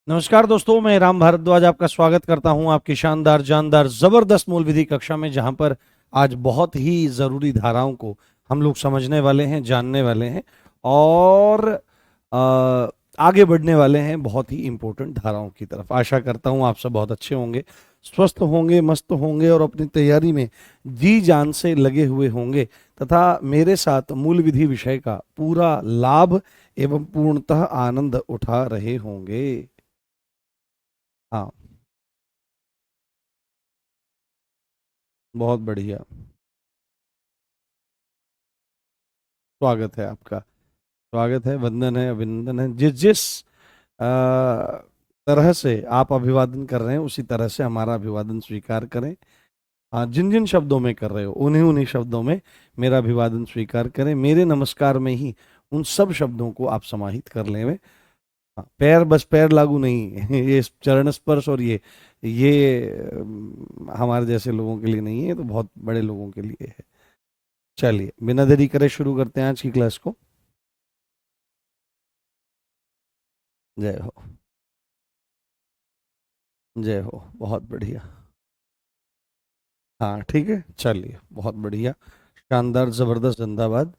नमस्कार दोस्तों, मैं राम भारद्वाज आपका स्वागत करता हूं आपकी शानदार जानदार जबरदस्त मूल विधि कक्षा में, जहां पर आज बहुत ही ज़रूरी धाराओं को हम लोग समझने वाले हैं, जानने वाले हैं और अ, आगे बढ़ने वाले हैं बहुत ही इम्पोर्टेंट धाराओं की तरफ। आशा करता हूं आप सब बहुत अच्छे होंगे, स्वस्थ होंगे, मस्त होंगे और अपनी तैयारी में जी जान से लगे हुए होंगे तथा मेरे साथ मूल विधि विषय का पूरा लाभ एवं पूर्णतः आनंद उठा रहे होंगे। हाँ, बहुत बढ़िया। स्वागत है आपका, स्वागत है, वंदन है, अभिनंदन है। जिस जिस तरह से आप अभिवादन कर रहे हैं उसी तरह से हमारा अभिवादन स्वीकार करें। जिन जिन शब्दों में कर रहे हो उन्हीं उन्हीं शब्दों में मेरा अभिवादन स्वीकार करें। मेरे नमस्कार में ही उन सब शब्दों को आप समाहित कर लें। पैर, बस पैर लागू नहीं ये चरण स्पर्श और ये हमारे जैसे लोगों के लिए नहीं है, ये तो बहुत बड़े लोगों के लिए है। चलिए बिना देरी करे शुरू करते हैं आज की क्लास को। जय हो, जय हो, बहुत बढ़िया। हाँ ठीक है, चलिए बहुत बढ़िया, शानदार, जबरदस्त, जिंदाबाद।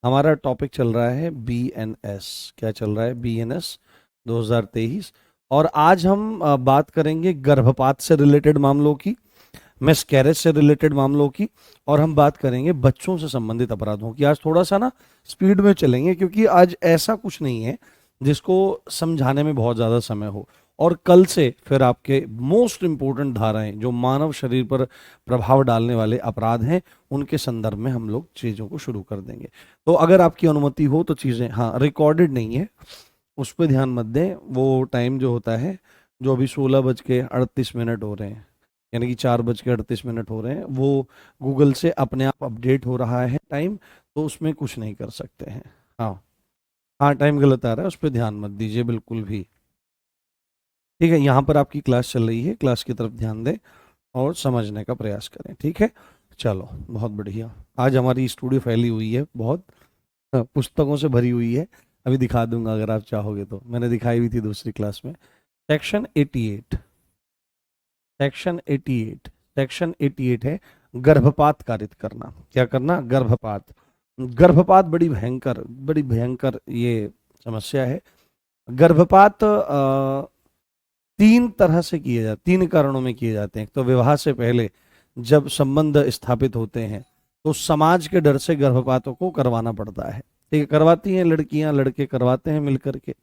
हमारा टॉपिक चल रहा है BNS। क्या चल रहा है? BNS 2023। और आज हम बात करेंगे गर्भपात से रिलेटेड मामलों की, मिसकैरेज से रिलेटेड मामलों की, और हम बात करेंगे बच्चों से संबंधित अपराधों की। आज थोड़ा सा ना स्पीड में चलेंगे क्योंकि आज ऐसा कुछ नहीं है जिसको समझाने में बहुत ज़्यादा समय हो। और कल से फिर आपके मोस्ट इंपॉर्टेंट धाराएं जो मानव शरीर पर प्रभाव डालने वाले अपराध हैं उनके संदर्भ में हम लोग चीज़ों को शुरू कर देंगे। तो अगर आपकी अनुमति हो तो चीज़ें, हाँ रिकॉर्डेड नहीं है, उस पर ध्यान मत दें। वो टाइम जो होता है, जो अभी 16:38 हो रहे हैं, यानी कि 4:38 हो रहे हैं, वो गूगल से अपने आप अपडेट हो रहा है टाइम, तो उसमें कुछ नहीं कर सकते हैं। हाँ, हाँ टाइम गलत आ रहा है, उस पर ध्यान मत दीजिए बिल्कुल भी। ठीक है, यहाँ पर आपकी क्लास चल रही है, क्लास की तरफ ध्यान दें और समझने का प्रयास करें। ठीक है, चलो बहुत बढ़िया। आज हमारी स्टूडियो फैली हुई है, बहुत पुस्तकों से भरी हुई है। अभी दिखा दूंगा अगर आप चाहोगे तो, मैंने दिखाई हुई थी दूसरी क्लास में। सेक्शन 88, सेक्शन 88 है गर्भपात कारित करना। क्या करना? गर्भपात। गर्भपात बड़ी भयंकर ये समस्या है। गर्भपात तीन तरह से किए जाते, तीन कारणों में किए जाते हैं। एक तो विवाह से पहले जब संबंध स्थापित होते हैं तो समाज के डर से गर्भपातों को करवाना पड़ता है। ठीक है, करवाती हैं लड़कियां, लड़के करवाते हैं मिलकर के।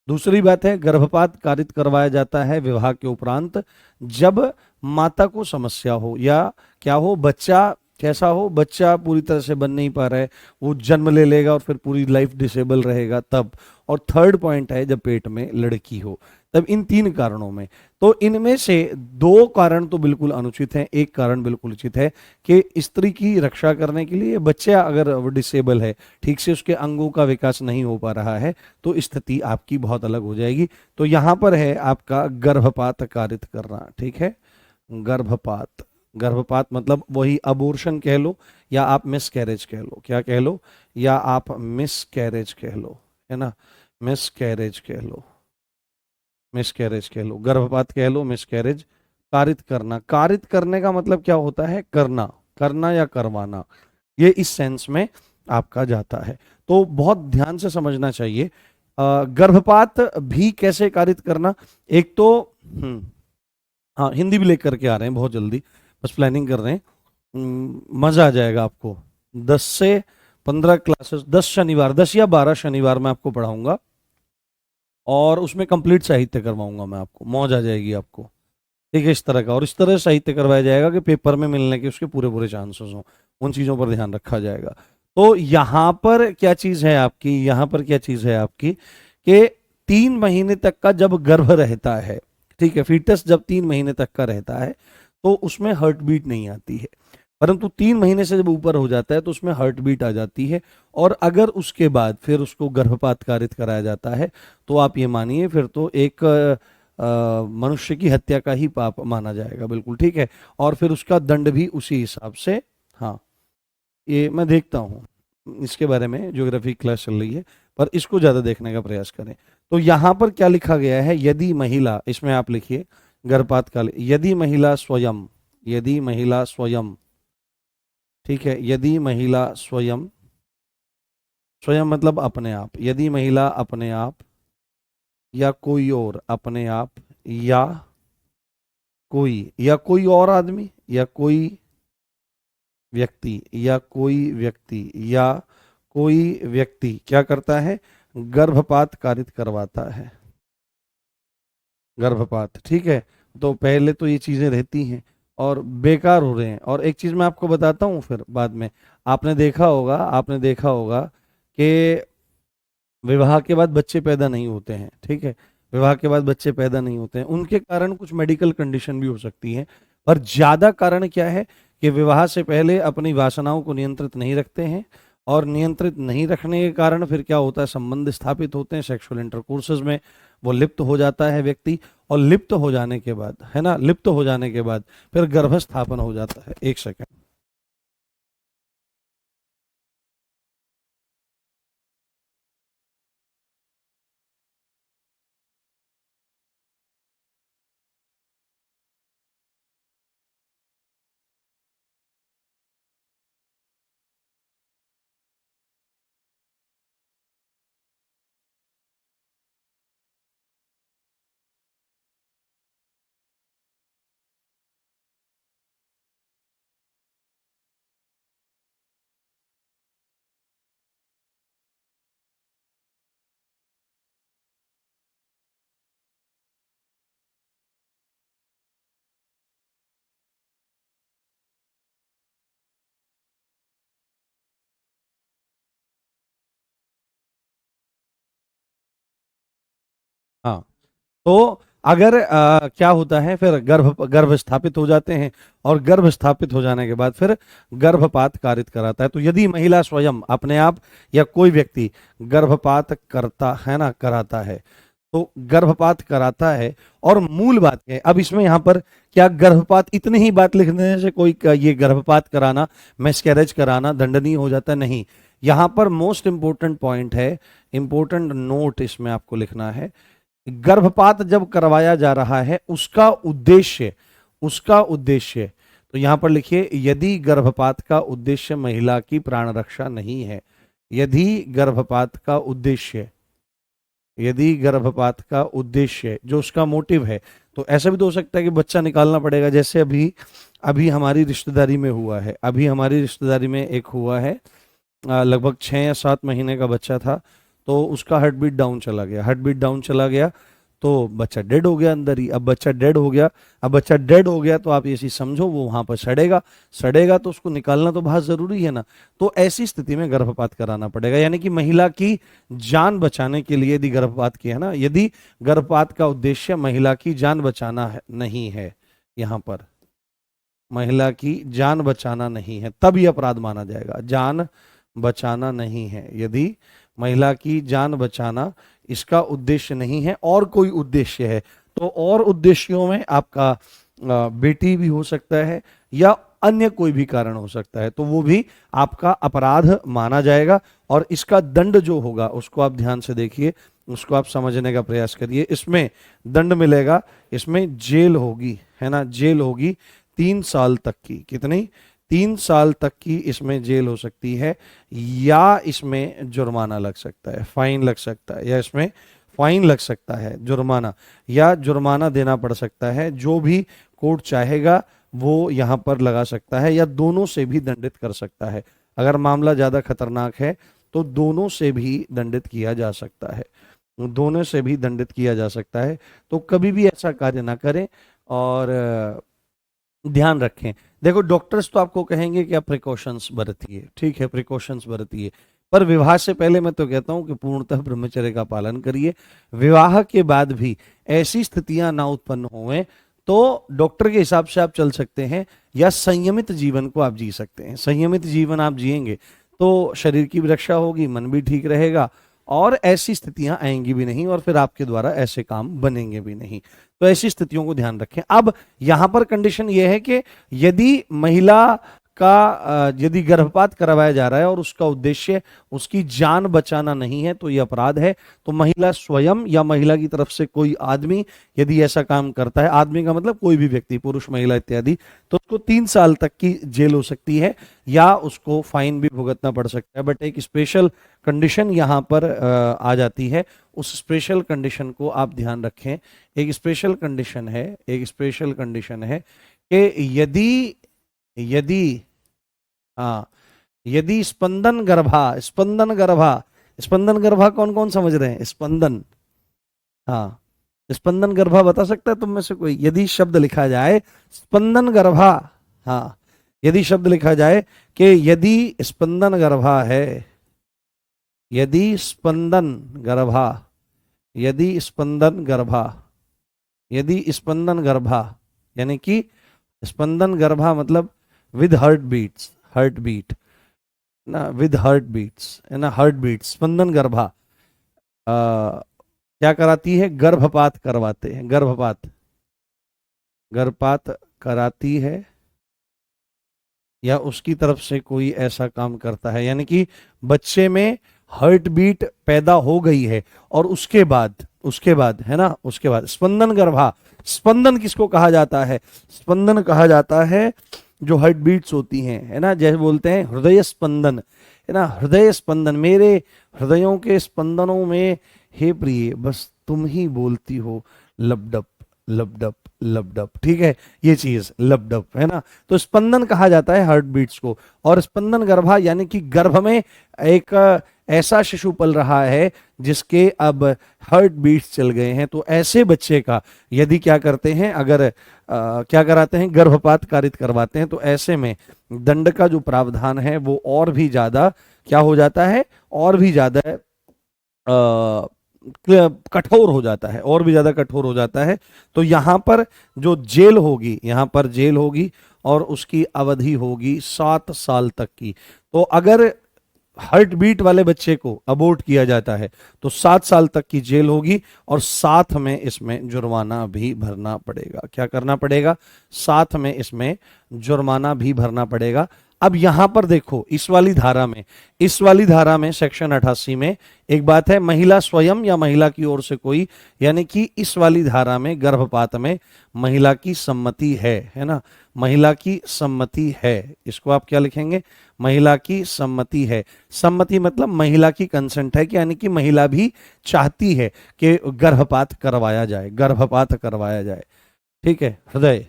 दूसरी बात है, गर्भपात कारित करवाया जाता है विवाह के उपरांत, जब माता को समस्या हो या क्या हो, बच्चा कैसा हो, बच्चा पूरी तरह से बन नहीं पा रहा है, वो जन्म ले लेगा और फिर पूरी लाइफ डिसेबल रहेगा तब। और थर्ड पॉइंट है जब पेट में लड़की हो तब। इन तीन कारणों में, तो इनमें से दो कारण तो बिल्कुल अनुचित हैं, एक कारण बिल्कुल उचित है कि स्त्री की रक्षा करने के लिए बच्चा अगर डिसेबल है, ठीक से उसके अंगों का विकास नहीं हो पा रहा है, तो स्थिति आपकी बहुत अलग हो जाएगी। तो यहां पर है आपका गर्भपात कारित करना। ठीक है, गर्भपात, गर्भपात मतलब वही अबॉर्शन कह लो या आप मिस कैरेज कह लो। क्या कह लो? या आप मिस कैरेज कह लो, है ना, मिस कैरेज कह लो, मिस कैरेज कह लो, गर्भपात कह लो, मिस कैरेज। कारित करना, कारित करने का मतलब क्या होता है? करना, करना या करवाना, ये इस सेंस में आपका जाता है। तो बहुत ध्यान से समझना चाहिए। गर्भपात भी कैसे कारित करना, एक तो हाँ हिंदी भी लेकर के आ रहे हैं बहुत जल्दी, बस प्लानिंग कर रहे हैं। मजा आ जाएगा आपको। 10 से 15 क्लासेस, 10 शनिवार, 10 या 12 शनिवार में आपको पढ़ाऊंगा और उसमें कंप्लीट साहित्य करवाऊंगा मैं आपको, मौज आ जाएगी आपको। ठीक है, इस तरह का, और इस तरह साहित्य करवाया जाएगा कि पेपर में मिलने के उसके पूरे पूरे चांसेस हों, उन चीज़ों पर ध्यान रखा जाएगा। तो यहां पर क्या चीज है आपकी, यहां पर क्या चीज है आपकी कि 3 महीने तक का जब गर्भ रहता है, ठीक है, फीटस जब 3 महीने तक का रहता है तो उसमें हार्ट बीट नहीं आती है, परंतु 3 महीने से जब ऊपर हो जाता है तो उसमें हार्ट बीट आ जाती है। और अगर उसके बाद फिर उसको गर्भपात कारित कराया जाता है तो आप ये मानिए फिर तो एक मनुष्य की हत्या का ही पाप माना जाएगा, बिल्कुल ठीक है। और फिर उसका दंड भी उसी हिसाब से, हाँ, ये मैं देखता हूँ, इसके बारे में ज्योग्राफी क्लास चल रही है, पर इसको ज्यादा देखने का प्रयास करें। तो यहां पर क्या लिखा गया है, यदि महिला, इसमें आप लिखिए गर्भपात काल, यदि महिला स्वयं, यदि महिला स्वयं, ठीक है, यदि महिला स्वयं, स्वयं मतलब अपने आप, यदि महिला अपने आप या कोई और अपने आप या कोई और आदमी या कोई व्यक्ति या कोई व्यक्ति या कोई व्यक्ति क्या करता है, गर्भपात कारित करवाता है, गर्भपात, ठीक है। तो पहले तो ये चीजें रहती हैं और बेकार हो रहे हैं। और एक चीज मैं आपको बताता हूँ फिर बाद में, आपने देखा होगा कि विवाह के बाद बच्चे पैदा नहीं होते हैं, ठीक है, विवाह के बाद बच्चे पैदा नहीं होते हैं, उनके कारण कुछ मेडिकल कंडीशन भी हो सकती है, पर ज्यादा कारण क्या है कि विवाह से पहले अपनी वासनाओं को नियंत्रित नहीं रखते हैं, और नियंत्रित नहीं रखने के कारण फिर क्या होता है, संबंध स्थापित होते हैं सेक्सुअल इंटरकोर्सेज में, वो लिप्त हो जाता है व्यक्ति, और लिप्त हो जाने के बाद, है ना, लिप्त हो जाने के बाद फिर गर्भस्थापन हो जाता है। एक सेकंड, हाँ। तो अगर क्या होता है फिर गर्भ स्थापित हो जाते हैं, और गर्भ स्थापित हो जाने के बाद फिर गर्भपात कारित कराता है। तो यदि महिला स्वयं अपने आप या कोई व्यक्ति गर्भपात करता है ना, कराता है, तो गर्भपात कराता है। और मूल बात है, अब इसमें यहां पर क्या गर्भपात, इतनी ही बात लिखने से कोई ये गर्भपात कराना, मिसकैरेज कराना दंडनीय हो जाता है? नहीं। यहां पर मोस्ट इंपोर्टेंट पॉइंट है, इंपोर्टेंट नोट इसमें आपको लिखना है, गर्भपात जब करवाया जा रहा है उसका उद्देश्य, उसका उद्देश्य, तो यहां पर लिखिए यदि गर्भपात का उद्देश्य महिला की प्राण रक्षा नहीं है, यदि गर्भपात का उद्देश्य, यदि गर्भपात का उद्देश्य जो उसका मोटिव है, तो ऐसा भी तो हो सकता है कि बच्चा निकालना पड़ेगा, जैसे अभी अभी हमारी रिश्तेदारी में हुआ है, अभी हमारी रिश्तेदारी में एक हुआ है, लगभग 6 या 7 महीने का बच्चा था, तो उसका हार्ट बीट डाउन चला गया, हार्ट बीट डाउन चला गया, तो बच्चा डेड हो गया अंदर ही। अब बच्चा डेड हो गया, अब बच्चा डेड हो गया तो आप ये चीज समझो वो वहां पर सड़ेगा, सड़ेगा तो उसको निकालना तो बहुत जरूरी है ना। तो ऐसी स्थिति में गर्भपात कराना पड़ेगा, यानी कि महिला की जान बचाने के लिए यदि गर्भपात किया ना, यदि गर्भपात का उद्देश्य महिला की जान बचाना है, नहीं है, यहां पर महिला की जान बचाना नहीं है, तब यह अपराध माना जाएगा। जान बचाना नहीं है, यदि महिला की जान बचाना इसका उद्देश्य नहीं है और कोई उद्देश्य है, तो और उद्देश्यों में आपका बेटी भी हो सकता है या अन्य कोई भी कारण हो सकता है, तो वो भी आपका अपराध माना जाएगा। और इसका दंड जो होगा उसको आप ध्यान से देखिए, उसको आप समझने का प्रयास करिए। इसमें दंड मिलेगा, इसमें जेल होगी, है ना, जेल होगी 3 साल तक की, कितनी, 3 साल तक की इसमें जेल हो सकती है, या इसमें जुर्माना लग सकता है, फाइन लग सकता है, या इसमें फाइन लग सकता है, जुर्माना, या जुर्माना देना पड़ सकता है, जो भी कोर्ट चाहेगा वो यहाँ पर लगा सकता है, या दोनों से भी दंडित कर सकता है। अगर मामला ज्यादा खतरनाक है तो दोनों से भी दंडित किया जा सकता है, दोनों से भी दंडित किया जा सकता है। तो कभी भी ऐसा कार्य ना करें, और ध्यान रखें। देखो डॉक्टर्स तो आपको कहेंगे कि आप प्रिकॉशंस बरतिए, ठीक है, प्रिकॉशंस बरतिए, पर विवाह से पहले मैं तो कहता हूं कि पूर्णतः ब्रह्मचर्य का पालन करिए। विवाह के बाद भी ऐसी स्थितियां ना उत्पन्न हों तो डॉक्टर के हिसाब से आप चल सकते हैं, या संयमित जीवन को आप जी सकते हैं। संयमित जीवन आप जिएंगे तो शरीर की भी रक्षा होगी, मन भी ठीक रहेगा, और ऐसी स्थितियां आएंगी भी नहीं, और फिर आपके द्वारा ऐसे काम बनेंगे भी नहीं। तो ऐसी स्थितियों को ध्यान रखें। अब यहां पर कंडीशन यह है कि यदि महिला का यदि गर्भपात करवाया जा रहा है और उसका उद्देश्य उसकी जान बचाना नहीं है तो यह अपराध है। तो महिला स्वयं या महिला की तरफ से कोई आदमी यदि ऐसा काम करता है, आदमी का मतलब कोई भी व्यक्ति, पुरुष महिला इत्यादि, तो उसको 3 साल तक की जेल हो सकती है या उसको फाइन भी भुगतना पड़ सकता है। बट एक स्पेशल कंडीशन यहाँ पर आ जाती है, उस स्पेशल कंडीशन को आप ध्यान रखें। एक स्पेशल कंडीशन है, एक स्पेशल कंडीशन है कि यदि यदि हाँ, यदि स्पंदन गर्भा, स्पंदन गर्भा, स्पंदन गर्भा कौन कौन समझ रहे हैं? स्पंदन, हाँ, स्पंदन गर्भा बता सकता है तुम में से कोई? यदि शब्द लिखा जाए स्पंदन गर्भा, हाँ, यदि शब्द लिखा जाए कि यदि स्पंदन गर्भा है, यदि स्पंदन गर्भा, यदि स्पंदन गर्भा, यदि स्पंदन गर्भा, यानी कि स्पंदन गर्भा मतलब with heart beats, heart beat ना, विद हार्ट बीट्स है ना, हार्ट बीट्स, स्पंदन गर्भा क्या कराती है? गर्भपात करवाते हैं, गर्भपात, गर्भपात कराती है या उसकी तरफ से कोई ऐसा काम करता है, यानी कि बच्चे में हार्ट बीट पैदा हो गई है और उसके बाद है ना, उसके बाद स्पंदन गर्भा। स्पंदन किसको कहा जाता है? स्पंदन कहा जाता है जो हार्ट बीट्स होती हैं, है ना, जैसे बोलते हैं हृदय स्पंदन, है ना, हृदय स्पंदन, मेरे हृदयों के स्पंदनों में हे प्रिय बस तुम ही बोलती हो लपडप लपडप लपडप, ठीक है, ये चीज लपडप है ना। तो स्पंदन कहा जाता है हार्ट बीट्स को। और स्पंदन गर्भा यानी कि गर्भ में एक ऐसा शिशु पल रहा है जिसके अब हार्ट बीट्स चल गए हैं, तो ऐसे बच्चे का यदि क्या करते हैं, अगर क्या कराते हैं, गर्भपात कारित करवाते हैं, तो ऐसे में दंड का जो प्रावधान है वो और भी ज्यादा क्या हो जाता है, और भी ज्यादा कठोर हो जाता है, और भी ज्यादा कठोर हो जाता है। तो यहां पर जो जेल होगी, यहां पर जेल होगी और उसकी अवधि होगी 7 साल तक की। तो अगर हार्ट बीट वाले बच्चे को अबोर्ट किया जाता है तो 7 साल तक की जेल होगी और साथ में इसमें जुर्माना भी भरना पड़ेगा। क्या करना पड़ेगा? साथ में इसमें जुर्माना भी भरना पड़ेगा। अब यहां पर देखो इस वाली धारा में सेक्शन 88 में एक बात है, महिला स्वयं या महिला की ओर से कोई, यानी कि इस वाली धारा में गर्भपात में महिला की सम्मति है ना, महिला की सम्मति है। इसको आप क्या लिखेंगे? महिला की सम्मति है। सम्मति मतलब महिला की कंसेंट है कि यानी कि महिला भी चाहती है कि गर्भपात करवाया जाए, गर्भपात करवाया जाए, ठीक है। हृदय,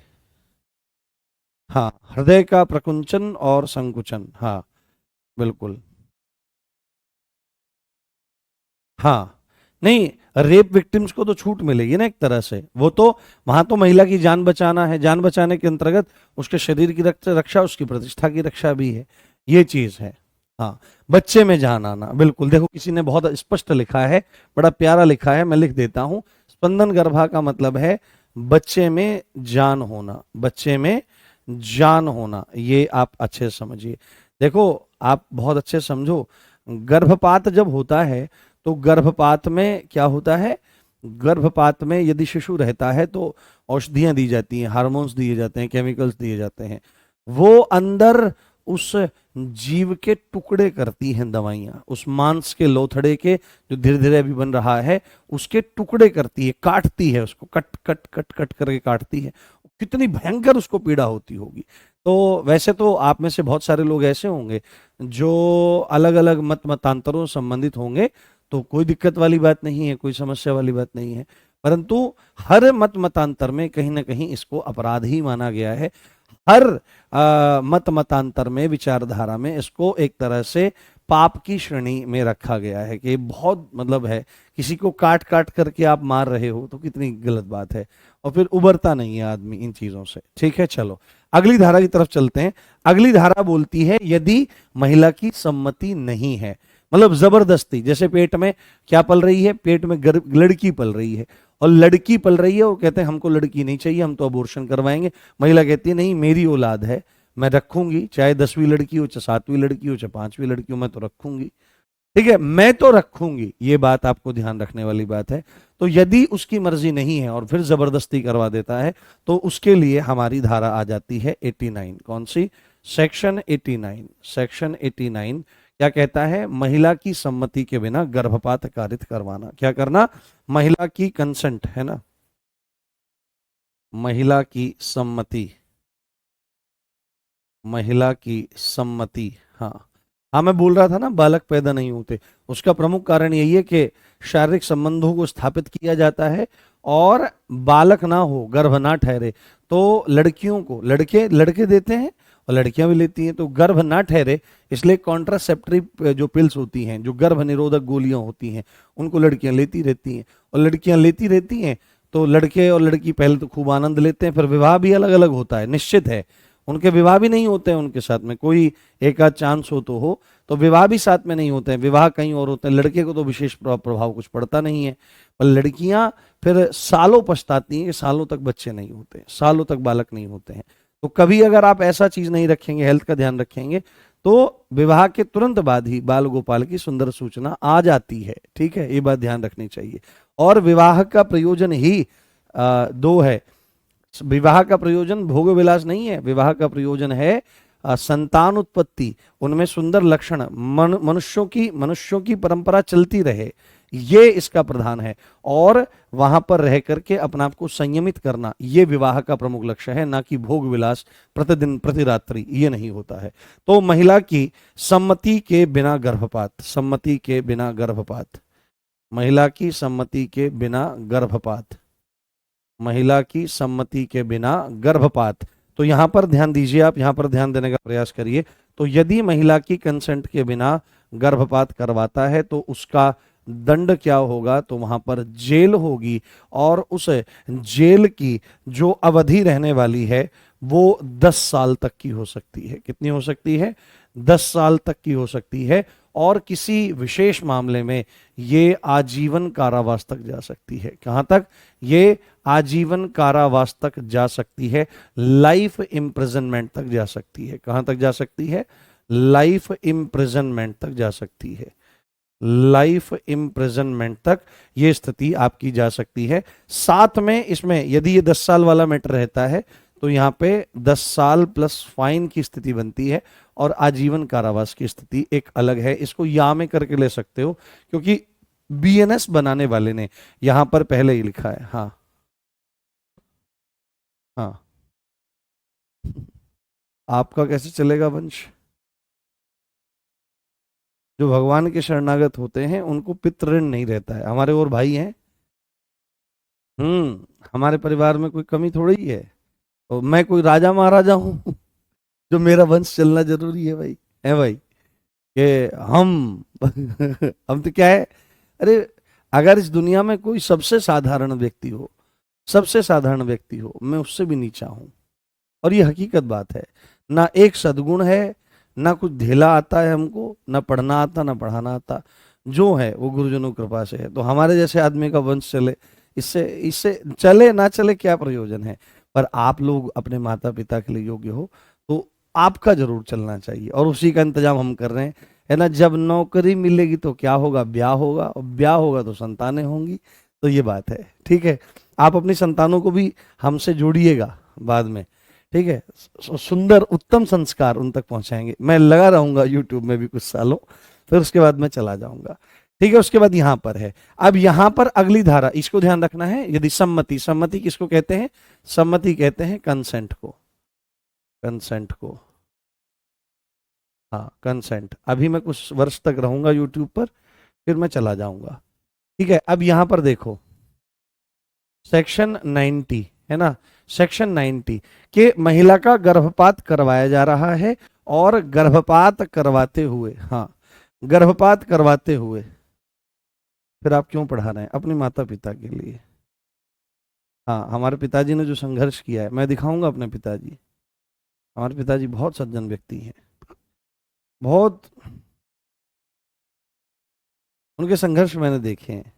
हाँ, हृदय का प्रकुंचन और संकुचन, हाँ बिल्कुल, हाँ, नहीं, रेप विक्टिम्स को तो छूट मिलेगी ना एक तरह से, वो तो वहां तो महिला की जान बचाना है, जान बचाने के अंतर्गत उसके शरीर की रक्षा, उसकी प्रतिष्ठा की रक्षा भी है, ये चीज है। हाँ, बच्चे में जान आना, बिल्कुल। देखो किसी ने बहुत स्पष्ट लिखा है, बड़ा प्यारा लिखा है, मैं लिख देता हूं। स्पंदन गर्भा का मतलब है बच्चे में जान होना, बच्चे में जान होना, ये आप अच्छे से समझिए। देखो आप बहुत अच्छे समझो, गर्भपात जब होता है तो गर्भपात में क्या होता है, गर्भपात में यदि शिशु रहता है तो औषधियां दी जाती हैं, हार्मोन्स दिए जाते हैं, केमिकल्स दिए जाते हैं, वो अंदर उस जीव के टुकड़े करती हैं दवाइयां, उस मांस के लोथड़े के जो धीरे धीरे अभी बन रहा है उसके टुकड़े करती है, काटती है, उसको कट कट कट कट करके काटती है। कितनी भयंकर उसको पीड़ा होती होगी। तो वैसे तो आप में से बहुत सारे लोग ऐसे होंगे जो अलग अलग मत मतांतरों से संबंधित होंगे, तो कोई दिक्कत वाली बात नहीं है, कोई समस्या वाली बात नहीं है, परंतु हर मत मतांतर में कहीं ना कहीं इसको अपराध ही माना गया है। हर मत मतांतर में, विचारधारा में इसको एक तरह से पाप की श्रेणी में रखा गया है कि बहुत मतलब है, किसी को काट काट करके आप मार रहे हो तो कितनी गलत बात है, और फिर उबरता नहीं है आदमी इन चीजों से। ठीक है, चलो अगली धारा की तरफ चलते हैं। अगली धारा बोलती है यदि महिला की सम्मति नहीं है, मतलब जबरदस्ती, जैसे पेट में क्या पल रही है, पेट में लड़की पल रही है, और लड़की पल रही है, वो कहते हैं हमको लड़की नहीं चाहिए, हम तो अबॉर्शन करवाएंगे। महिला कहती है नहीं, मेरी औलाद है, मैं रखूंगी, चाहे 10वीं लड़की हो, चाहे 7वीं लड़की हो, चाहे 5वीं लड़की हो, मैं तो रखूंगी। ठीक है, मैं तो रखूंगी, ये बात आपको ध्यान रखने वाली बात है। तो यदि उसकी मर्जी नहीं है और फिर जबरदस्ती करवा देता है, तो उसके लिए हमारी धारा आ जाती है 89। कौन सी? सेक्शन 89। सेक्शन 89 क्या कहता है? महिला की सम्मति के बिना गर्भपात कारित करवाना। क्या करना? महिला की कंसेंट, है ना, महिला की सम्मति, महिला की सम्मति। हाँ हाँ, मैं बोल रहा था ना बालक पैदा नहीं होते, उसका प्रमुख कारण यही है कि शारीरिक संबंधों को स्थापित किया जाता है और बालक ना हो, गर्भ ना ठहरे, तो लड़कियों को लड़के लड़के देते हैं और लड़कियां भी लेती हैं, तो गर्भ ना ठहरे इसलिए कॉन्ट्रासेप्टिव जो पिल्स होती हैं, जो गर्भ निरोधक गोलियां होती हैं, उनको लड़कियां लेती रहती हैं, और लड़कियां लेती रहती हैं तो लड़के और लड़की पहले तो खूब आनंद लेते हैं, फिर विवाह भी अलग अलग होता है, निश्चित है। उनके विवाह भी नहीं होते हैं उनके साथ में, कोई एक आध चांस हो तो विवाह भी साथ में नहीं होते हैं, विवाह कहीं और होते हैं। लड़के को तो विशेष प्रभाव कुछ पड़ता नहीं है, पर लड़कियां फिर सालों पछताती हैं कि सालों तक बच्चे नहीं होते, सालों तक बालक नहीं होते हैं। तो कभी अगर आप ऐसा चीज नहीं रखेंगे, हेल्थ का ध्यान रखेंगे, तो विवाह के तुरंत बाद ही बाल गोपाल की सुंदर सूचना आ जाती है। ठीक है, ये बात ध्यान रखनी चाहिए। और विवाह का प्रयोजन ही दो है। विवाह का प्रयोजन भोग विलास नहीं है, विवाह का प्रयोजन है संतान उत्पत्ति, उनमें सुंदर लक्षण, मनुष्यों की परंपरा चलती रहे, ये इसका प्रधान है। और वहां पर रह करके अपने आप को संयमित करना, ये विवाह का प्रमुख लक्ष्य है, ना कि भोग विलास प्रतिदिन प्रतिरात्रि, ये नहीं होता है। तो महिला की सम्मति के बिना गर्भपात, सम्मति के बिना गर्भपात, महिला की सम्मति के बिना गर्भपात, महिला की सम्मति के बिना गर्भपात। तो यहां पर ध्यान दीजिए, आप यहां पर ध्यान देने का प्रयास करिए। तो यदि महिला की कंसेंट के बिना गर्भपात करवाता है तो उसका दंड क्या होगा? तो वहां पर जेल होगी, और उस जेल की जो अवधि रहने वाली है वो 10 साल तक की हो सकती है। कितनी हो सकती है? 10 साल तक की हो सकती है। और किसी विशेष मामले में ये आजीवन कारावास तक जा सकती है। कहां तक? ये आजीवन कारावास तक जा सकती है, लाइफ इम्प्रिजनमेंट तक जा सकती है। कहां तक जा सकती है? लाइफ इम्प्रिजनमेंट तक जा सकती है, लाइफ इम्प्रिजनमेंट तक ये स्थिति आपकी जा सकती है। साथ में इसमें यदि ये 10 साल वाला मैटर रहता है तो यहाँ पे 10 साल प्लस फाइन की स्थिति बनती है, और आजीवन कारावास की स्थिति एक अलग है। इसको या में करके ले सकते हो, क्योंकि बीएनएस बनाने वाले ने यहां पर पहले ही लिखा है। हाँ हाँ, आपका कैसे चलेगा वंश? जो भगवान के शरणागत होते हैं उनको पितृ ऋण नहीं रहता है। हमारे और भाई हैं, हमारे परिवार में कोई कमी थोड़ी ही है। तो मैं कोई राजा महाराजा हूँ जो मेरा वंश चलना जरूरी है भाई कि हम हम तो क्या है, अरे अगर इस दुनिया में कोई सबसे साधारण व्यक्ति हो, सबसे साधारण व्यक्ति हो, मैं उससे भी नीचा हूं, और ये हकीकत बात है। ना एक सद्गुण है, ना कुछ ढेला आता है हमको, ना पढ़ना आता, ना पढ़ाना आता, जो है वो गुरुजनों की कृपा से है। तो हमारे जैसे आदमी का वंश चले, इससे इससे चले ना चले क्या प्रयोजन है? पर आप लोग अपने माता पिता के लिए योग्य हो तो आपका जरूर चलना चाहिए, और उसी का इंतजाम हम कर रहे हैं, है ना। जब नौकरी मिलेगी तो क्या होगा? ब्याह होगा, और ब्याह होगा तो संतानें होंगी। तो ये बात है, ठीक है। आप अपनी संतानों को भी हमसे जोड़िएगा बाद में, ठीक है। सुंदर उत्तम संस्कार उन तक पहुंचाएंगे। मैं लगा रहूंगा यूट्यूब में भी कुछ सालों, फिर उसके बाद मैं चला जाऊंगा, ठीक है। उसके बाद यहां पर है, अब यहां पर अगली धारा, इसको ध्यान रखना है। यदि सम्मति, सम्मति किसको कहते हैं? सम्मति कहते हैं कंसेंट को, कंसेंट को, हाँ कंसेंट। अभी मैं कुछ वर्ष तक रहूंगा यूट्यूब पर, फिर मैं चला जाऊंगा, ठीक है। अब यहां पर देखो सेक्शन 90, है ना, सेक्शन 90 के महिला का गर्भपात करवाया जा रहा है, और गर्भपात करवाते हुए, हाँ गर्भपात करवाते हुए फिर आप क्यों पढ़ा रहे हैं? अपने माता पिता के लिए। हाँ, हमारे पिताजी ने जो संघर्ष किया है, मैं दिखाऊंगा अपने पिताजी। हमारे पिताजी बहुत सज्जन व्यक्ति हैं, बहुत, उनके संघर्ष मैंने देखे हैं,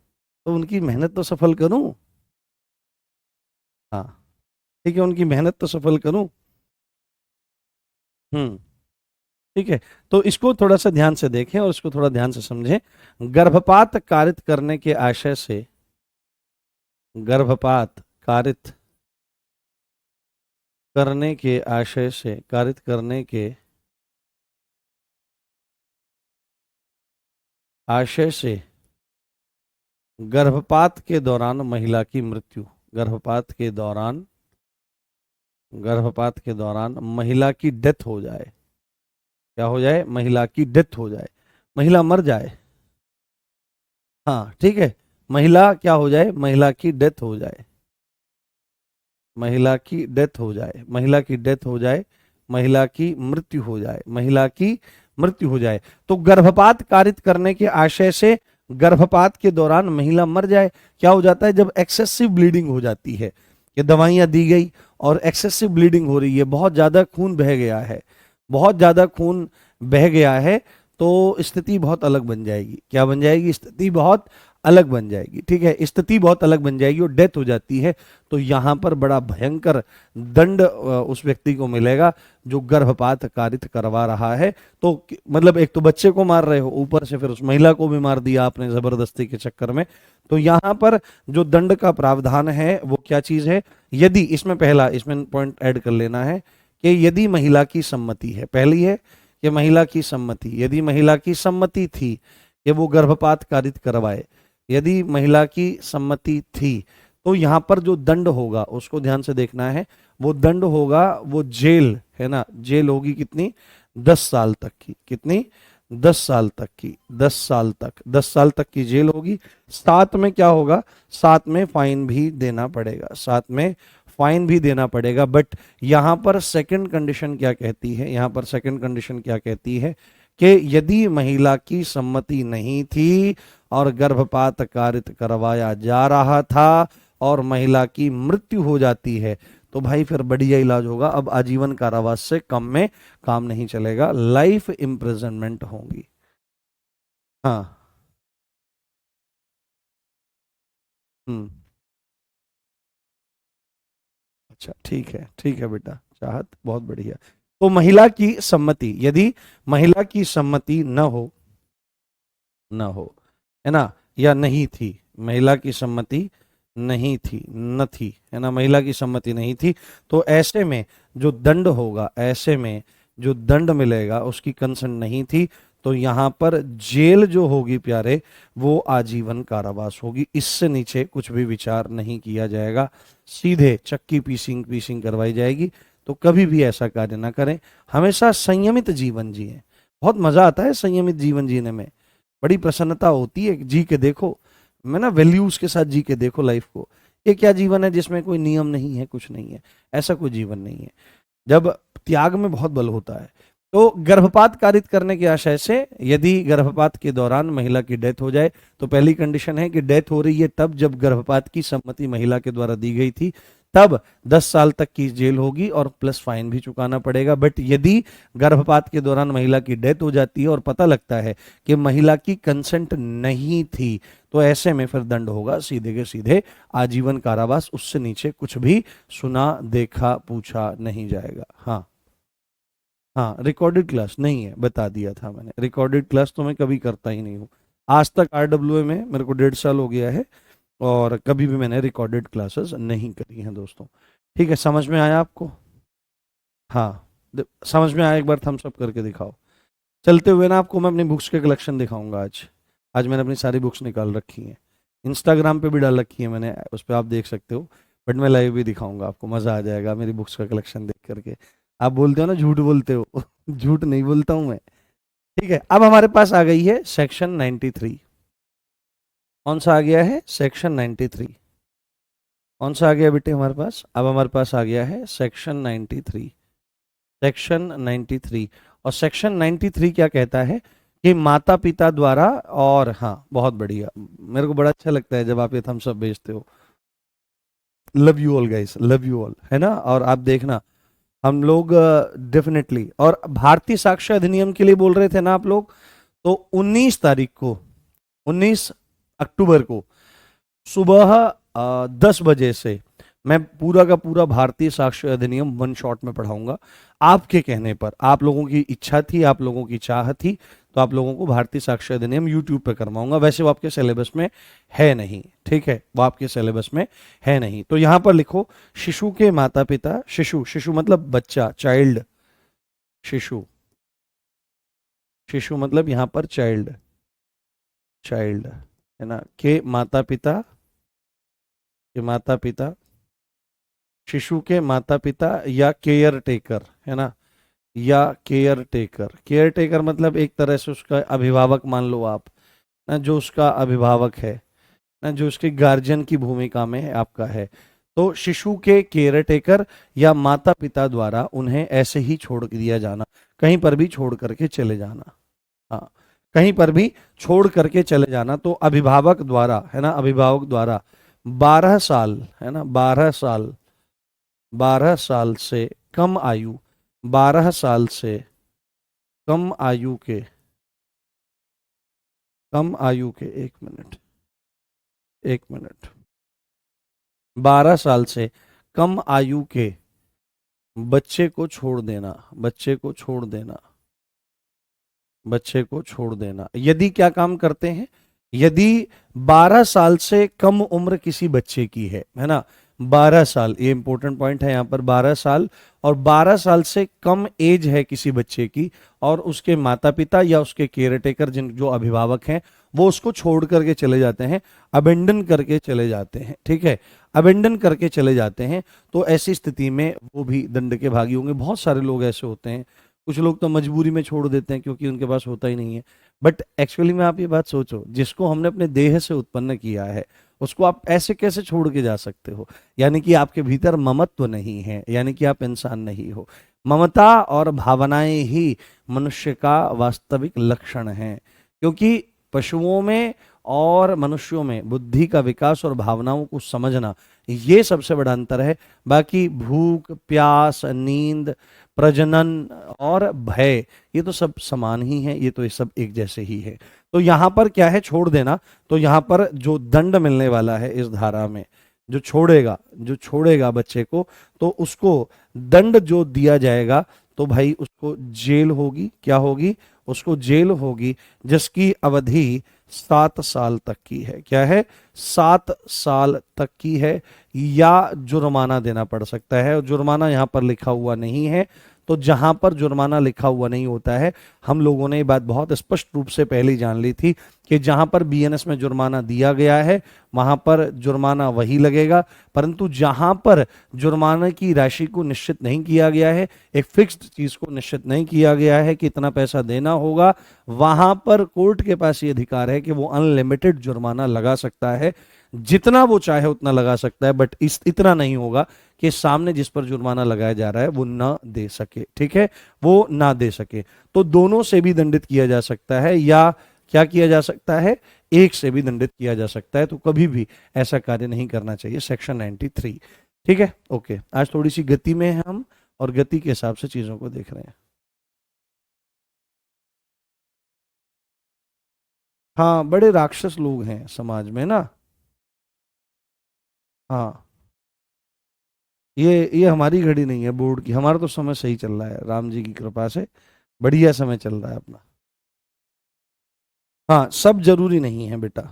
तो उनकी मेहनत तो सफल करूं। हाँ, ठीक है, उनकी मेहनत तो सफल करूं। हम्म। ठीक है, तो इसको थोड़ा सा ध्यान से देखें और इसको थोड़ा ध्यान से समझें। गर्भपात कारित करने के आशय से, गर्भपात कारित करने के आशय से, कारित करने के आशय से गर्भपात के दौरान महिला की मृत्यु, गर्भपात के दौरान, गर्भपात के दौरान महिला की डेथ हो जाए, क्या हो जाए? महिला की डेथ हो जाए, महिला मर जाए। हाँ, ठीक है, महिला क्या हो जाए? महिला की डेथ हो जाए, महिला की डेथ हो जाए, महिला की डेथ हो जाए, महिला की मृत्यु हो जाए, महिला की मृत्यु हो जाए। तो गर्भपात कारित करने के आशय से गर्भपात के दौरान महिला मर जाए, क्या हो जाता है? जब एक्सेसिव ब्लीडिंग हो जाती है, ये दवाइयां दी गई और एक्सेसिव ब्लीडिंग हो रही है, बहुत ज्यादा खून बह गया है, बहुत ज्यादा खून बह गया है, तो स्थिति बहुत अलग बन जाएगी। क्या बन जाएगी? स्थिति बहुत अलग बन जाएगी। ठीक है, स्थिति बहुत अलग बन जाएगी और डेथ हो जाती है, तो यहां पर बड़ा भयंकर दंड उस व्यक्ति को मिलेगा जो गर्भपात कारित करवा रहा है। तो मतलब एक तो बच्चे को मार रहे हो, ऊपर से फिर उस महिला को भी मार दिया आपने जबरदस्ती के चक्कर में। तो यहां पर जो दंड का प्रावधान है वो क्या चीज है? यदि इसमें पहला, इसमें पॉइंट ऐड कर लेना है कि यदि महिला की सम्मति है, पहली है कि महिला की सम्मति, यदि महिला की सम्मति थी कि वो गर्भपात कारित करवाए, यदि महिला की सम्मति थी, तो यहां पर जो दंड होगा उसको ध्यान से देखना है। वो दंड होगा, वो जेल है ना, जेल होगी कितनी? 10 साल तक की। कितनी? 10 साल तक की, 10 साल तक, 10 साल तक की जेल होगी। साथ में क्या होगा? साथ में फाइन भी देना पड़ेगा, साथ में फाइन भी देना पड़ेगा। बट यहां पर सेकंड कंडीशन क्या कहती है? यहां पर सेकंड कंडीशन क्या कहती है कि यदि महिला की सम्मति नहीं थी और गर्भपात कारित करवाया जा रहा था और महिला की मृत्यु हो जाती है, तो भाई फिर बढ़िया इलाज होगा, अब आजीवन कारावास से कम में काम नहीं चलेगा, लाइफ इम्प्रिजनमेंट होगी। हाँ। हम्म। अच्छा, ठीक है बेटा, चाहत बहुत बढ़िया। तो महिला की सम्मति, यदि महिला की सम्मति न हो, न हो, है ना, या नहीं थी, महिला की सम्मति नहीं थी, न थी, है ना, महिला की सम्मति नहीं थी, तो ऐसे में जो दंड होगा, ऐसे में जो दंड मिलेगा, उसकी कंसेंट नहीं थी, तो यहां पर जेल जो होगी प्यारे, वो आजीवन कारावास होगी। इससे नीचे कुछ भी विचार नहीं किया जाएगा, सीधे चक्की पीसिंग पीसिंग करवाई जाएगी। तो कभी भी ऐसा कार्य ना करें, हमेशा संयमित जीवन जिए। बहुत मजा आता है संयमित जीवन जीने में, बड़ी प्रसन्नता होती है। जी के देखो, मैं ना वैल्यूज के साथ जी के देखो लाइफ को। ये क्या जीवन है जिसमें कोई नियम नहीं है, कुछ नहीं है? ऐसा कोई जीवन नहीं है। जब त्याग में बहुत बल होता है। तो गर्भपात कारित करने के आशय से यदि गर्भपात के दौरान महिला की डेथ हो जाए, तो पहली कंडीशन है कि डेथ हो रही है तब जब गर्भपात की सम्मति महिला के द्वारा दी गई थी, तब 10 साल तक की जेल होगी और प्लस फाइन भी चुकाना पड़ेगा। बट यदि गर्भपात के दौरान महिला की डेथ हो जाती है और पता लगता है कि महिला की कंसेंट नहीं थी, तो ऐसे में फिर दंड होगा सीधे के सीधे आजीवन कारावास, उससे नीचे कुछ भी सुना देखा पूछा नहीं जाएगा। हाँ। हाँ, रिकॉर्डेड क्लास नहीं है, बता दिया था मैंने, रिकॉर्डेड क्लास तो मैं कभी करता ही नहीं हूँ। आज तक आरडब्ल्यूए में मेरे को 1.5 साल हो गया है और कभी भी मैंने रिकॉर्डेड क्लासेस नहीं करी हैं दोस्तों। ठीक है, समझ में आया आपको? हाँ, समझ में आया? एक बार थम्स अप करके दिखाओ। चलते हुए ना आपको मैं अपनी बुक्स के कलेक्शन दिखाऊंगा आज। आज मैंने अपनी सारी बुक्स निकाल रखी हैं, इंस्टाग्राम पे भी डाल रखी है मैंने, उस पर आप देख सकते हो। बट मैं लाइव भी दिखाऊंगा आपको, मज़ा आ जाएगा मेरी बुक्स का कलेक्शन देख करके। आप बोलते हो ना झूठ बोलते हो झूठ नहीं बोलता हूं मैं। ठीक है, अब हमारे पास आ गई है सेक्शन 93। कौन सा आ गया है? सेक्शन 93। कौन सा आ गया बेटे हमारे पास? अब हमारे पास आ गया है सेक्शन 93। सेक्शन 93। और सेक्शन 93 क्या कहता है कि माता पिता द्वारा, और हाँ बहुत बढ़िया, मेरे को बड़ा अच्छा लगता है जब आप ये थम्स अप भेजते हो। Love you all guys, love you all, है ना। और आप देखना हम लोग डेफिनेटली, और भारतीय साक्ष्य अधिनियम के लिए बोल रहे थे ना आप लोग, तो 19 तारीख को, 19 अक्टूबर को सुबह 10 बजे से मैं पूरा का पूरा भारतीय साक्ष्य अधिनियम वन शॉट में पढ़ाऊंगा। आपके कहने पर, आप लोगों की इच्छा थी, आप लोगों की चाह थी, तो आप लोगों को भारतीय साक्ष्य अधिनियम यूट्यूब पे करवाऊंगा। वैसे वो आपके सिलेबस में है नहीं, ठीक है, वो आपके सिलेबस में है नहीं। तो यहां पर लिखो, शिशु के माता पिता, शिशु, शिशु मतलब बच्चा, चाइल्ड, शिशु, शिशु मतलब यहां पर चाइल्ड, चाइल्ड, है ना, के माता पिता, के माता पिता, शिशु के माता पिता या केयर टेकर, है ना, या केयर टेकर, केयर टेकर मतलब एक तरह से उसका अभिभावक मान लो आप, ना, जो उसका अभिभावक है, ना, जो उसके गार्जियन की भूमिका में है, आपका है। तो शिशु के केयर टेकर या माता पिता द्वारा उन्हें ऐसे ही छोड़ दिया जाना, कहीं पर भी छोड़ करके चले जाना, हाँ, कहीं पर भी छोड़ करके चले जाना। तो अभिभावक द्वारा, है ना, अभिभावक द्वारा 12 साल, है ना, 12 साल, 12 साल से कम आयु, 12 साल से कम आयु के, कम आयु के, एक मिनट, एक मिनट, 12 साल से कम आयु के बच्चे को छोड़ देना, बच्चे को छोड़ देना, बच्चे को छोड़ देना, यदि क्या काम करते हैं, यदि 12 साल से कम उम्र किसी बच्चे की है ना, 12 साल, ये इंपॉर्टेंट पॉइंट है यहाँ पर, 12 साल, और 12 साल से कम एज है किसी बच्चे की, और उसके माता पिता या उसके केयर टेकर, जिन जो अभिभावक हैं, वो उसको छोड़ करके चले जाते हैं, अबेंडन करके चले जाते हैं, ठीक है, अबेंडन करके चले जाते हैं। तो ऐसी स्थिति में वो भी दंड के भागी होंगे। बहुत सारे लोग ऐसे होते हैं, कुछ लोग तो मजबूरी में छोड़ देते हैं क्योंकि उनके पास होता ही नहीं है। बट एक्चुअली में आप ये बात सोचो, जिसको हमने अपने देह से उत्पन्न किया है, उसको आप ऐसे कैसे छोड़ के जा सकते हो? यानी कि आपके भीतर ममत्व नहीं है, यानी कि आप इंसान नहीं हो। ममता और भावनाएं ही मनुष्य का वास्तविक लक्षण है, क्योंकि पशुओं में और मनुष्यों में बुद्धि का विकास और भावनाओं को समझना, ये सबसे बड़ा अंतर है। बाकी भूख, प्यास, नींद, प्रजनन और भय, ये तो सब समान ही है, ये तो ये सब एक जैसे ही है। तो यहां पर क्या है, छोड़ देना। तो यहां पर जो दंड मिलने वाला है इस धारा में, जो छोड़ेगा, जो छोड़ेगा बच्चे को, तो उसको दंड जो दिया जाएगा, तो भाई उसको जेल होगी, क्या होगी, उसको जेल होगी, जिसकी अवधि 7 साल तक की है। क्या है, 7 साल तक की है, या जुर्माना देना पड़ सकता है। और जुर्माना यहाँ पर लिखा हुआ नहीं है, तो जहां पर जुर्माना लिखा हुआ नहीं होता है, हम लोगों ने ये बात बहुत स्पष्ट रूप से पहले ही जान ली थी कि जहां पर बीएनएस में जुर्माना दिया गया है, वहां पर जुर्माना वही लगेगा। परंतु जहां पर जुर्माना की राशि को निश्चित नहीं किया गया है, एक फिक्स्ड चीज को निश्चित नहीं किया गया है कि इतना पैसा देना होगा, वहां पर कोर्ट के पास ये अधिकार है कि वो अनलिमिटेड जुर्माना लगा सकता है, जितना वो चाहे उतना लगा सकता है। बट इस इतना नहीं होगा कि सामने जिस पर जुर्माना लगाया जा रहा है वो ना दे सके, ठीक है, वो ना दे सके। तो दोनों से भी दंडित किया जा सकता है, या क्या किया जा सकता है, एक से भी दंडित किया जा सकता है। तो कभी भी ऐसा कार्य नहीं करना चाहिए, सेक्शन 93, ठीक है। ओके, आज थोड़ी सी गति में है हम, और गति के हिसाब से चीजों को देख रहे हैं। हाँ, बड़े राक्षस लोग हैं समाज में ना। हाँ, ये हमारी घड़ी नहीं है, बोर्ड की। हमारा तो समय सही चल रहा है, राम जी की कृपा से बढ़िया समय चल रहा है अपना। हाँ, सब जरूरी नहीं है बेटा।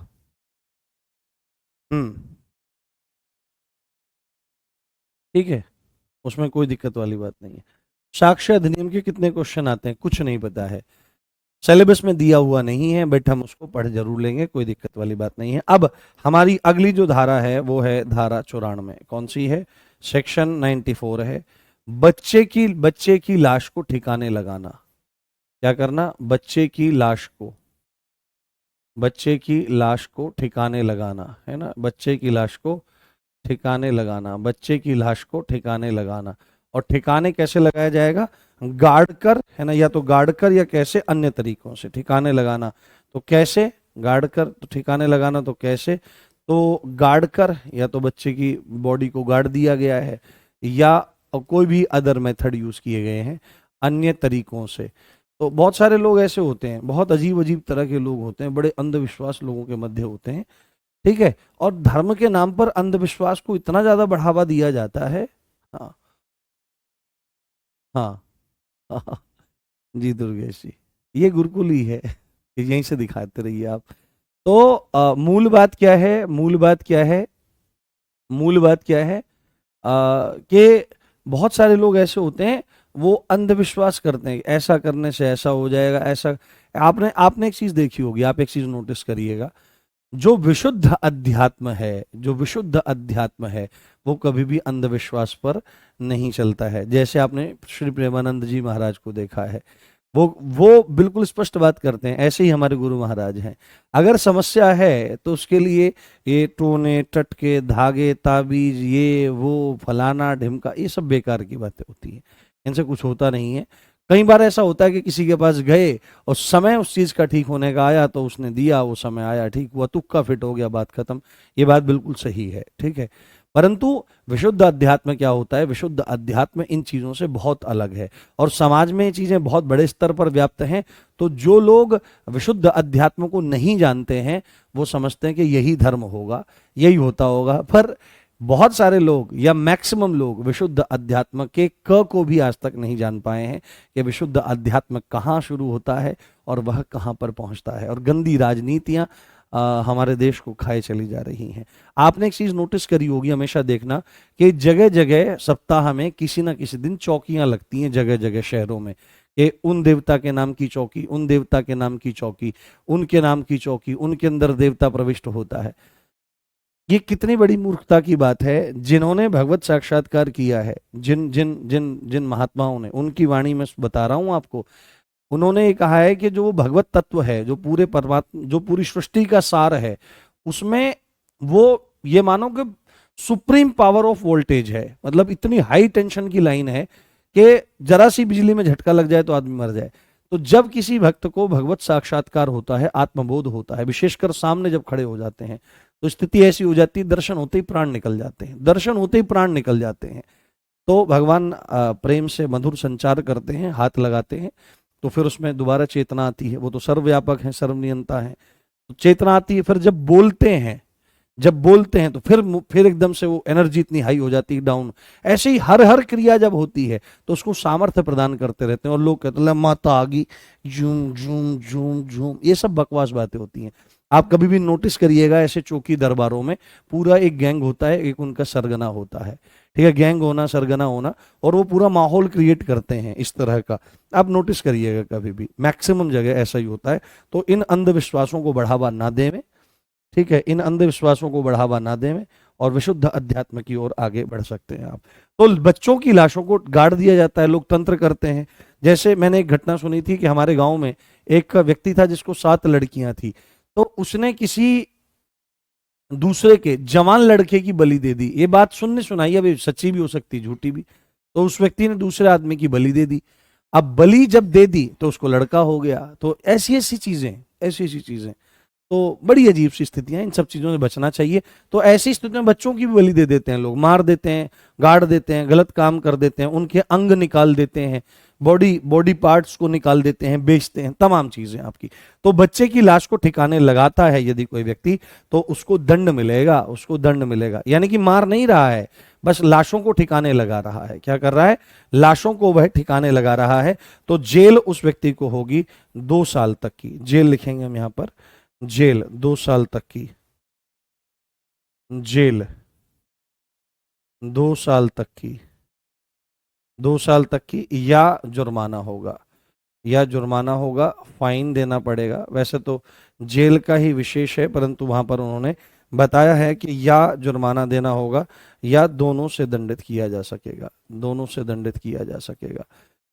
हम्म, ठीक है, उसमें कोई दिक्कत वाली बात नहीं है। साक्ष्य अधिनियम के कितने क्वेश्चन आते हैं, कुछ नहीं पता है, सिलेबस में दिया हुआ नहीं है, बट हम उसको पढ़ जरूर लेंगे, कोई दिक्कत वाली बात नहीं है। अब हमारी अगली जो धारा है वो है धारा 94। कौन सी है, सेक्शन 94 है, बच्चे की लाश को ठिकाने लगाना। क्या करना, बच्चे की लाश को, बच्चे की लाश को ठिकाने लगाना, है ना, बच्चे की लाश को ठिकाने लगाना, बच्चे की लाश को ठिकाने लगाना। और ठिकाने कैसे लगाया जाएगा? गाड़ कर, है ना, या तो गाड़ कर या कैसे अन्य तरीकों से ठिकाने लगाना। तो कैसे? गाड़ कर। तो ठिकाने लगाना तो कैसे? तो गाड़ कर, या तो बच्चे की बॉडी को गाड़ दिया गया है, या कोई भी अदर मेथड यूज किए गए हैं अन्य तरीकों से। तो बहुत सारे लोग ऐसे होते हैं, बहुत अजीब अजीब तरह के लोग होते हैं, बड़े अंधविश्वास लोगों के मध्य होते हैं, ठीक है। और धर्म के नाम पर अंधविश्वास को इतना ज्यादा बढ़ावा दिया जाता है। हाँ, हाँ, हाँ, जी दुर्गेश जी, ये गुरुकुल ही है, यहीं से दिखाते रहिए आप। तो मूल बात क्या है? मूल बात क्या है? मूल बात क्या है? कि बहुत सारे लोग ऐसे होते हैं, वो अंधविश्वास करते हैं, ऐसा करने से ऐसा हो जाएगा, ऐसा। आपने आपने एक चीज देखी होगी, आप एक चीज नोटिस करिएगा, जो विशुद्ध अध्यात्म है, जो विशुद्ध अध्यात्म है, वो कभी भी अंधविश्वास पर नहीं चलता है। जैसे आपने श्री प्रेमानंद जी महाराज को देखा है, वो बिल्कुल स्पष्ट बात करते हैं। ऐसे ही हमारे गुरु महाराज हैं। अगर समस्या है तो उसके लिए ये टोने टटके धागे ताबीज ये वो फलाना ढिमका, ये सब बेकार की बातें होती हैं, इनसे कुछ होता नहीं है। कई बार ऐसा होता है कि किसी के पास गए और समय उस चीज का ठीक होने का आया, तो उसने दिया, वो समय आया, ठीक हुआ, तुक्का फिट हो गया, बात खत्म। ये बात बिल्कुल सही है, ठीक है। परंतु विशुद्ध अध्यात्म क्या होता है? विशुद्ध अध्यात्म इन चीजों से बहुत अलग है, और समाज में ये चीजें बहुत बड़े स्तर पर व्याप्त हैं। तो जो लोग विशुद्ध अध्यात्म को नहीं जानते हैं, वो समझते हैं कि यही धर्म होगा, यही होता होगा। पर बहुत सारे लोग या मैक्सिमम लोग विशुद्ध अध्यात्म के क को भी आज तक नहीं जान पाए हैं कि विशुद्ध अध्यात्म कहाँ शुरू होता है और वह कहाँ पर पहुंचता है। और गंदी राजनीतियां हमारे देश को खाए चली जा रही हैं। आपने एक चीज नोटिस करी होगी, हमेशा देखना कि जगह जगह सप्ताह में किसी ना किसी दिन चौकियां लगती हैं, जगह जगह शहरों में, कि उन देवता के नाम की चौकी, उन देवता के नाम की चौकी, उनके नाम की चौकी, उनके अंदर देवता प्रविष्ट होता है। ये कितनी बड़ी मूर्खता की बात है। जिन्होंने भगवत साक्षात्कार किया है, जिन जिन जिन जिन महात्माओं ने, उनकी वाणी में बता रहा हूं आपको, उन्होंने ये कहा है कि जो वो भगवत तत्व है, जो पूरे परमात्मा, जो पूरी सृष्टि का सार है, उसमें वो, ये मानो कि सुप्रीम पावर ऑफ वोल्टेज है। मतलब इतनी हाई टेंशन की लाइन है कि जरा सी बिजली में झटका लग जाए तो आदमी मर जाए। तो जब किसी भक्त को भगवत साक्षात्कार होता है, आत्मबोध होता है, विशेषकर सामने जब खड़े हो जाते हैं, तो स्थिति ऐसी हो जाती है, दर्शन होते ही प्राण निकल जाते हैं, दर्शन होते ही प्राण निकल जाते हैं। तो भगवान प्रेम से मधुर संचार करते हैं, हाथ लगाते हैं, तो फिर उसमें दोबारा चेतना आती है। वो तो सर्वव्यापक है, सर्वनियंता है, तो चेतना आती है। फिर जब बोलते हैं, जब बोलते हैं तो फिर एकदम से वो एनर्जी इतनी हाई हो जाती है, डाउन। ऐसे ही हर हर क्रिया जब होती है तो उसको सामर्थ्य प्रदान करते रहते हैं, और लोग कहते हैं माता आ गई, झूम झूम झूम झूम, ये सब बकवास बातें होती हैं। आप कभी भी नोटिस करिएगा, ऐसे चौकी दरबारों में पूरा एक गैंग होता है, एक उनका सरगना होता है, ठीक है, गैंग होना, सरगना होना, और वो पूरा माहौल क्रिएट करते हैं इस तरह का। आप नोटिस करिएगा, कभी भी मैक्सिमम जगह ऐसा ही होता है। तो इन अंधविश्वासों को बढ़ावा ना दें, ठीक है, इन अंधविश्वासों को बढ़ावा ना दें, और विशुद्ध अध्यात्म की ओर आगे बढ़ सकते हैं आप। तो बच्चों की लाशों को गाड़ दिया जाता है, लोग तंत्र करते हैं। जैसे मैंने एक घटना सुनी थी कि हमारे गांव में एक व्यक्ति था जिसको 7 लड़कियां थी, तो उसने किसी दूसरे के जवान लड़के की बलि दे दी। ये बात सुनने सुनाई, अभी सच्ची भी हो सकती, झूठी भी। तो उस व्यक्ति ने दूसरे आदमी की बलि दे दी। अब बलि जब दे दी तो उसको लड़का हो गया। तो ऐसी ऐसी चीजें, ऐसी ऐसी चीजें, तो बड़ी अजीब सी स्थितियां, इन सब चीजों से बचना चाहिए। तो ऐसी स्थिति में बच्चों की भी बलि दे देते हैं लोग, मार देते हैं, गाड़ देते हैं, गलत काम कर देते हैं, उनके अंग निकाल देते हैं, बॉडी बॉडी पार्ट्स को निकाल देते हैं, बेचते हैं, तमाम चीजें आपकी। तो बच्चे की लाश को ठिकाने लगाता है यदि कोई व्यक्ति, तो उसको दंड मिलेगा, उसको दंड मिलेगा। यानी कि मार नहीं रहा है, बस लाशों को ठिकाने लगा रहा है। क्या कर रहा है? लाशों को वह ठिकाने लगा रहा है। तो जेल उस व्यक्ति को होगी 2 साल तक की जेल, लिखेंगे हम यहां पर, जेल 2 साल तक की, जेल 2 साल तक की, 2 साल तक की, या जुर्माना होगा, या जुर्माना होगा, फाइन देना पड़ेगा। वैसे तो जेल का ही विशेष है, परंतु वहां पर उन्होंने बताया है कि या जुर्माना देना होगा, या दोनों से दंडित किया जा सकेगा, दोनों से दंडित किया जा सकेगा।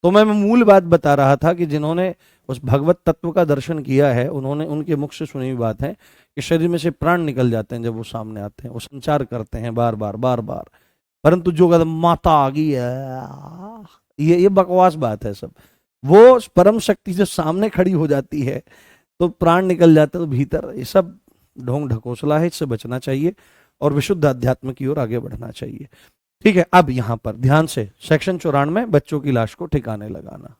तो मैं मूल बात बता रहा था कि जिन्होंने उस भगवत तत्व का दर्शन किया है, उन्होंने, उनके मुख से सुनी हुई बात है कि शरीर में से प्राण निकल जाते हैं जब वो सामने आते हैं, वो संचार करते हैं बार बार बार बार। परंतु जो कहता माता आ गई है, ये बकवास बात है सब। वो परम शक्ति जब सामने खड़ी हो जाती है तो प्राण निकल जाते हैं तो भीतर, ये सब ढोंग ढकोसला है, इससे बचना चाहिए और विशुद्ध अध्यात्म की ओर आगे बढ़ना चाहिए। ठीक है, अब यहां पर ध्यान से सेक्शन 94 बच्चों की लाश को ठिकाने लगाना।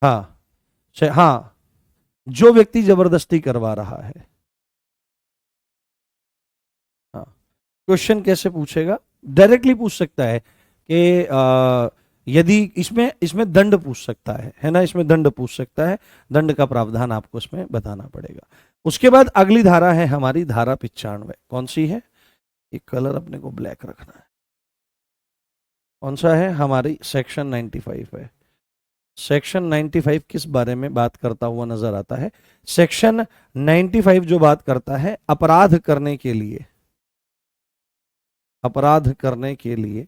हाँ, हाँ, जो व्यक्ति जबरदस्ती करवा रहा है, हाँ, क्वेश्चन कैसे पूछेगा? डायरेक्टली पूछ सकता है कि यदि इसमें इसमें दंड पूछ सकता है ना, इसमें दंड पूछ सकता है, दंड का प्रावधान आपको इसमें बताना पड़ेगा। उसके बाद अगली धारा है हमारी धारा 95। कौन सी है? एक कलर अपने को ब्लैक रखना है। कौन सा है? हमारी सेक्शन 95 है। सेक्शन 95 किस बारे में बात करता हुआ नजर आता है? सेक्शन 95 जो बात करता है अपराध करने के लिए, अपराध करने के लिए,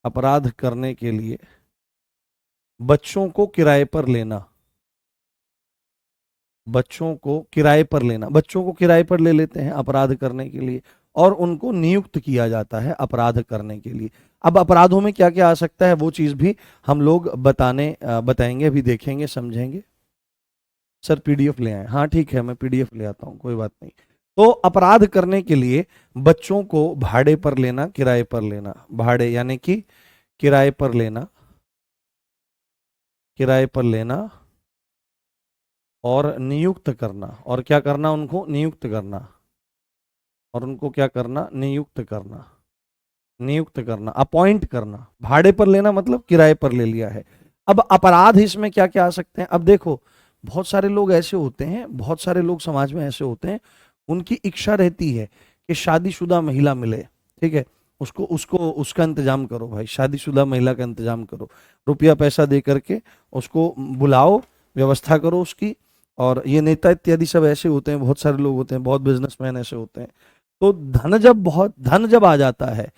अपराध करने के लिए बच्चों को किराए पर लेना, बच्चों को किराए पर लेना, बच्चों को किराए पर ले लेते हैं अपराध करने के लिए और उनको नियुक्त किया जाता है अपराध करने के लिए। अब अपराधों में क्या क्या आ सकता है वो चीज भी हम लोग बताएंगे, अभी देखेंगे, समझेंगे। सर पीडीएफ ले आए? हाँ ठीक है, मैं पीडीएफ ले आता हूँ, कोई बात नहीं। तो अपराध करने के लिए बच्चों को भाड़े पर लेना, किराए पर लेना, भाड़े यानी कि किराए पर लेना, किराए पर लेना और नियुक्त करना, और क्या करना? उनको नियुक्त करना, और उनको क्या करना? नियुक्त करना, नियुक्त करना, अपॉइंट करना। भाड़े पर लेना मतलब किराए पर ले लिया है। अब अपराध इसमें क्या क्या आ सकते हैं? अब देखो, बहुत सारे लोग ऐसे होते हैं, बहुत सारे लोग समाज में ऐसे होते हैं, उनकी इच्छा रहती है कि शादीशुदा महिला मिले, ठीक है, उसको उसको उसका इंतजाम करो भाई, शादीशुदा महिला का इंतजाम करो, रुपया पैसा दे करके उसको बुलाओ, व्यवस्था करो उसकी। और ये नेता इत्यादि सब ऐसे होते हैं, बहुत सारे लोग होते हैं, बहुत बिजनेसमैन ऐसे होते हैं। तो धन जब आ जाता है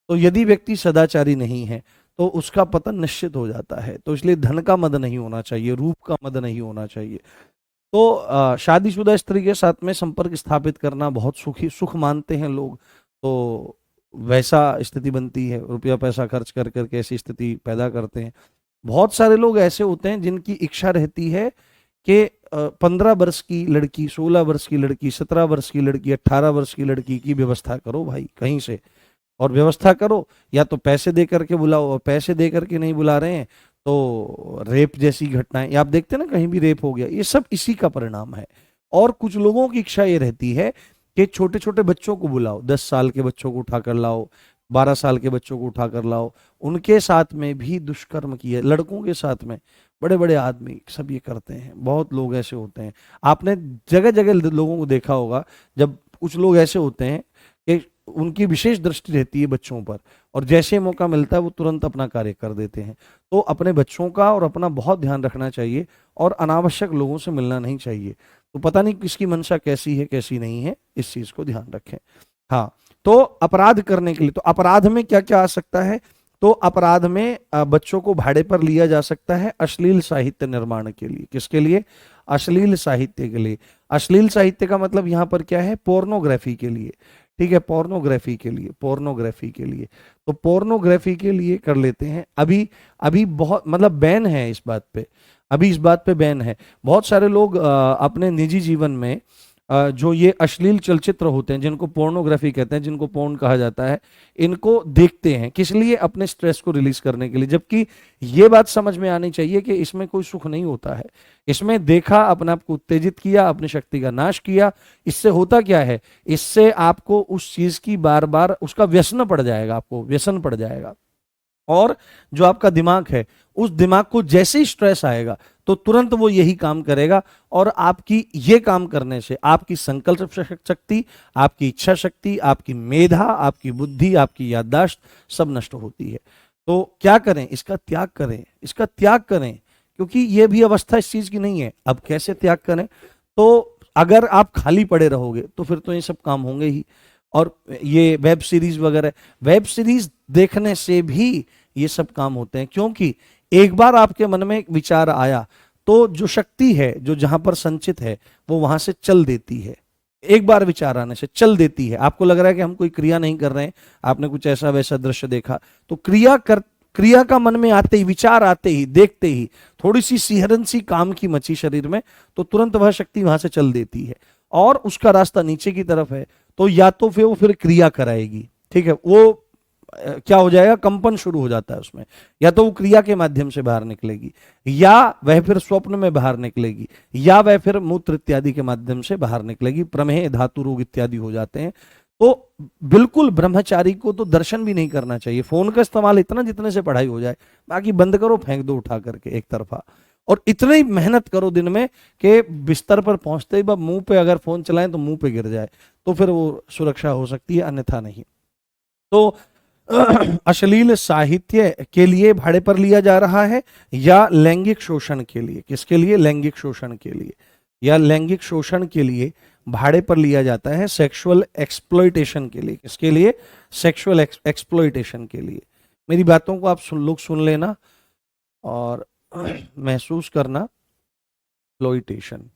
तो यदि व्यक्ति सदाचारी नहीं है तो उसका पतन निश्चित हो जाता है। तो इसलिए धन का मद नहीं होना चाहिए, रूप का मद नहीं होना चाहिए। तो शादीशुदा स्त्री के साथ में संपर्क स्थापित करना बहुत सुख मानते हैं लोग, तो वैसा स्थिति बनती है, रुपया पैसा खर्च कर करके ऐसी स्थिति पैदा करते हैं। बहुत सारे लोग ऐसे होते हैं जिनकी इच्छा रहती है कि 15 वर्ष की लड़की, 16 वर्ष की लड़की, 17 वर्ष की लड़की, 18 वर्ष की लड़की की व्यवस्था करो भाई कहीं से, और व्यवस्था करो, या तो पैसे दे करके बुलाओ, और पैसे दे करके नहीं बुला रहे हैं तो रेप जैसी घटनाएं, आप देखते हैं ना, कहीं भी रेप हो गया, ये सब इसी का परिणाम है। और कुछ लोगों की इच्छा ये रहती है कि छोटे छोटे बच्चों को बुलाओ, 10 साल के बच्चों को उठाकर लाओ, 12 साल के बच्चों को उठाकर लाओ, उनके साथ में भी दुष्कर्म किए, लड़कों के साथ में बड़े बड़े आदमी सब ये करते हैं। बहुत लोग ऐसे होते हैं, आपने जगह जगह लोगों को देखा होगा, जब कुछ लोग ऐसे होते हैं कि उनकी विशेष दृष्टि रहती है बच्चों पर, और जैसे मौका मिलता है वो तुरंत अपना कार्य कर देते हैं। तो अपने बच्चों का और अपना बहुत ध्यान रखना चाहिए, और अनावश्यक लोगों से मिलना नहीं चाहिए। तो पता नहीं किसकी मंशा कैसी है कैसी नहीं है, इस चीज को ध्यान रखें। हाँ, तो अपराध करने के लिए, तो अपराध में क्या क्या आ सकता है? तो अपराध में बच्चों को भाड़े पर लिया जा सकता है अश्लील साहित्य निर्माण के लिए। किसके लिए? अश्लील साहित्य के लिए। अश्लील साहित्य का मतलब यहाँ पर क्या है? पोर्नोग्राफी के लिए, ठीक है, पोर्नोग्राफी के लिए, पोर्नोग्राफी के लिए। तो पोर्नोग्राफी के लिए कर लेते हैं। अभी अभी बहुत मतलब बैन है इस बात पे, अभी इस बात पे बैन है। बहुत सारे लोग अपने निजी जीवन में जो ये अश्लील चलचित्र होते हैं, जिनको पोर्नोग्राफी कहते हैं, जिनको पोर्न कहा जाता है, इनको देखते हैं किस लिए? अपने स्ट्रेस को रिलीज करने के लिए। जबकि ये बात समझ में आनी चाहिए कि इसमें कोई सुख नहीं होता है। इसमें देखा, अपने आप को उत्तेजित किया, अपनी शक्ति का नाश किया, इससे होता क्या है? इससे आपको उस चीज की बार बार उसका व्यसन पड़ जाएगा, आपको व्यसन पड़ जाएगा। और जो आपका दिमाग है, उस दिमाग को जैसे ही स्ट्रेस आएगा तो तुरंत वो यही काम करेगा, और आपकी ये काम करने से आपकी संकल्प शक्ति, आपकी इच्छा शक्ति, आपकी मेधा, आपकी बुद्धि, आपकी याददाश्त सब नष्ट होती है। तो क्या करें? इसका त्याग करें, इसका त्याग करें, क्योंकि ये भी अवस्था इस चीज की नहीं है। अब कैसे त्याग करें? तो अगर आप खाली पड़े रहोगे तो फिर तो ये सब काम होंगे ही। और ये वेब सीरीज वगैरह, वेब सीरीज देखने से भी ये सब काम होते हैं, क्योंकि एक बार आपके मन में एक विचार आया तो जो शक्ति है, जो जहां पर संचित है, वो वहां से चल देती है। एक बार विचार आने से चल देती है। आपको लग रहा है कि हम कोई क्रिया नहीं कर रहे हैं, आपने कुछ ऐसा वैसा दृश्य देखा, तो क्रिया का मन में आते ही, विचार आते ही, देखते ही थोड़ी सी सिहरन सी काम की मची शरीर में, तो तुरंत वह शक्ति वहां से चल देती है और उसका रास्ता नीचे की तरफ है, तो या तो फिर वो फिर क्रिया कराएगी, ठीक है, वो क्या हो जाएगा, कंपन शुरू हो जाता है उसमें, या तो वो क्रिया के माध्यम से बाहर निकलेगी, या वह फिर स्वप्न में बाहर निकलेगी, या वह फिर मूत्र इत्यादि के माध्यम से बाहर निकलेगी, प्रमेह, धातु रोग इत्यादि हो जाते हैं। तो बिल्कुल ब्रह्मचारी को तो दर्शन भी नहीं करना चाहिए। फोन का इस्तेमाल इतना जितने से पढ़ाई हो जाए, बाकी बंद करो, फेंक दो उठा करके एक तरफा, और इतनी मेहनत करो दिन में कि बिस्तर पर पहुंचते ही मुंह पे अगर फोन चलाएं तो मुंह पे गिर जाए, तो फिर वो सुरक्षा हो सकती है, अन्यथा नहीं। तो अश्लील साहित्य के लिए भाड़े पर लिया जा रहा है या लैंगिक शोषण के लिए? किसके लिए? लैंगिक शोषण के लिए, या लैंगिक शोषण के लिए भाड़े पर लिया जाता है, सेक्सुअल एक्सप्लॉयटेशन के लिए। किसके लिए? सेक्सुअल एक्सप्लॉयटेशन के लिए। मेरी बातों को आप लोग सुन लेना और महसूस करना। एक्सप्लॉयटेशन,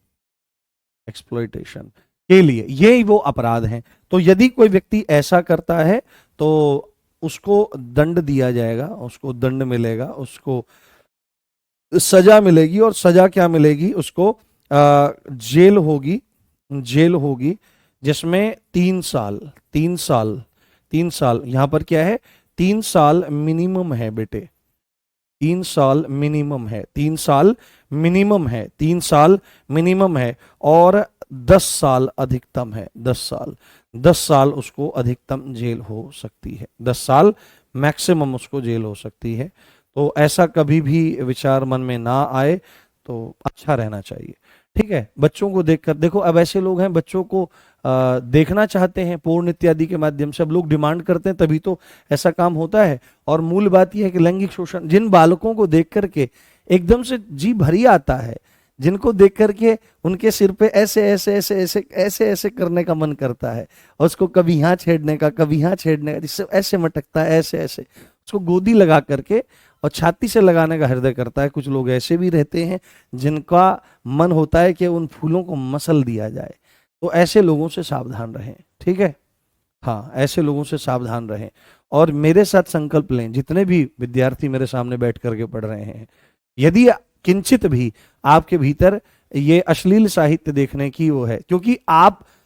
एक्सप्लॉयटेशन के लिए ये वो अपराध हैं। तो यदि कोई व्यक्ति ऐसा करता है तो उसको दंड दिया जाएगा, उसको दंड मिलेगा, उसको सजा मिलेगी, और सजा क्या मिलेगी उसको? जेल होगी, जेल होगी, जिसमें 3 साल, 3 साल, 3 साल, यहां पर क्या है, 3 साल मिनिमम है बेटे, 3 साल मिनिमम है, 3 साल मिनिमम है, 3 साल मिनिमम है, और 10 साल अधिकतम है, 10 साल, 10 साल उसको अधिकतम जेल हो सकती है, 10 साल मैक्सिमम उसको जेल हो सकती है। तो ऐसा कभी भी विचार मन में ना आए तो अच्छा रहना चाहिए, ठीक है। बच्चों को देखकर, देखो अब ऐसे लोग हैं बच्चों को देखना चाहते हैं पोर्न इत्यादि के माध्यम से, अब लोग डिमांड करते हैं तभी तो ऐसा काम होता है। और मूल बात यह है कि लैंगिक शोषण, जिन बालकों को देख करके एकदम से जी भरी आता है, जिनको देख करके उनके सिर पे ऐसे ऐसे ऐसे ऐसे ऐसे ऐसे करने का मन करता है, और उसको कभी यहाँ छेड़ने का, कभी यहाँ छेड़ने का, जिससे ऐसे मटकता है, ऐसे ऐसे उसको गोदी लगा करके और छाती से लगाने का हृदय करता है। कुछ लोग ऐसे भी रहते हैं जिनका मन होता है कि उन फूलों को मसल दिया जाए। तो ऐसे लोगों से सावधान रहें, ठीक है, हाँ, ऐसे लोगों से सावधान रहें। और मेरे साथ संकल्प लें, जितने भी विद्यार्थी मेरे सामने बैठ करके पढ़ रहे हैं, यदि किंचित भी आपके भीतर ये अश्लील साहित्य देखने की वो है, क्योंकि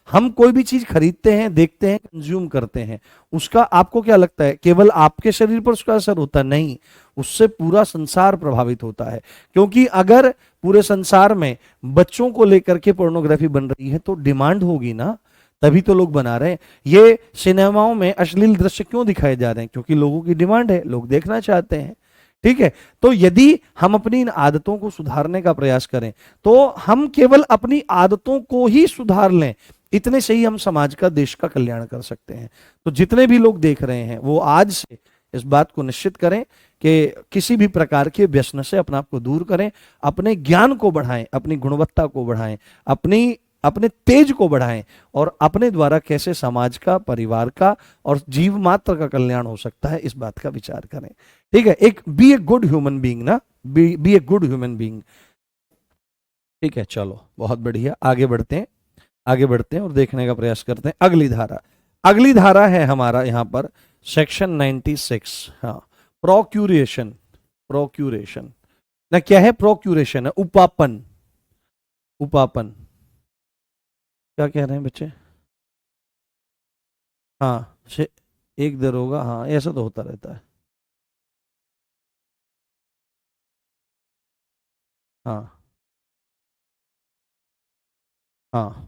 हम कोई भी चीज खरीदते हैं, देखते हैं, कंज्यूम करते हैं, उसका आपको क्या लगता है केवल आपके शरीर पर उसका असर होता है? नहीं, उससे पूरा संसार प्रभावित होता है। क्योंकि अगर पूरे संसार में बच्चों को लेकर के पोर्नोग्राफी बन रही है तो डिमांड होगी ना, तभी तो लोग बना रहे हैं। ये सिनेमाओं में अश्लील दृश्य क्यों दिखाए जा रहे हैं? क्योंकि लोगों की डिमांड है, लोग देखना चाहते हैं, ठीक है। तो यदि हम अपनी इन आदतों को सुधारने का प्रयास करें, तो हम केवल अपनी आदतों को ही सुधार लें, इतने से ही हम समाज का, देश का कल्याण कर सकते हैं। तो जितने भी लोग देख रहे हैं वो आज से इस बात को निश्चित करें कि किसी भी प्रकार के व्यसन से अपने आप को दूर करें, अपने ज्ञान को बढ़ाएं, अपनी गुणवत्ता को बढ़ाएं, अपने तेज को बढ़ाएं, और अपने द्वारा कैसे समाज का, परिवार का और जीव मात्र का कल्याण हो सकता है, इस बात का विचार करें, ठीक है। एक be a good human being ना, be a good human being, ठीक है। चलो बहुत बढ़िया, आगे बढ़ते हैं, आगे बढ़ते हैं और देखने का प्रयास करते हैं अगली धारा। अगली धारा है हमारा यहां पर सेक्शन 96, हाँ, प्रोक्यूरेशन। प्रोक्यूरेशन ना क्या है? प्रोक्यूरेशन है उपापन, उपापन, क्या कह रहे हैं बच्चे? हाँ, एक दर होगा, हाँ, ऐसा तो होता रहता है, हाँ हाँ,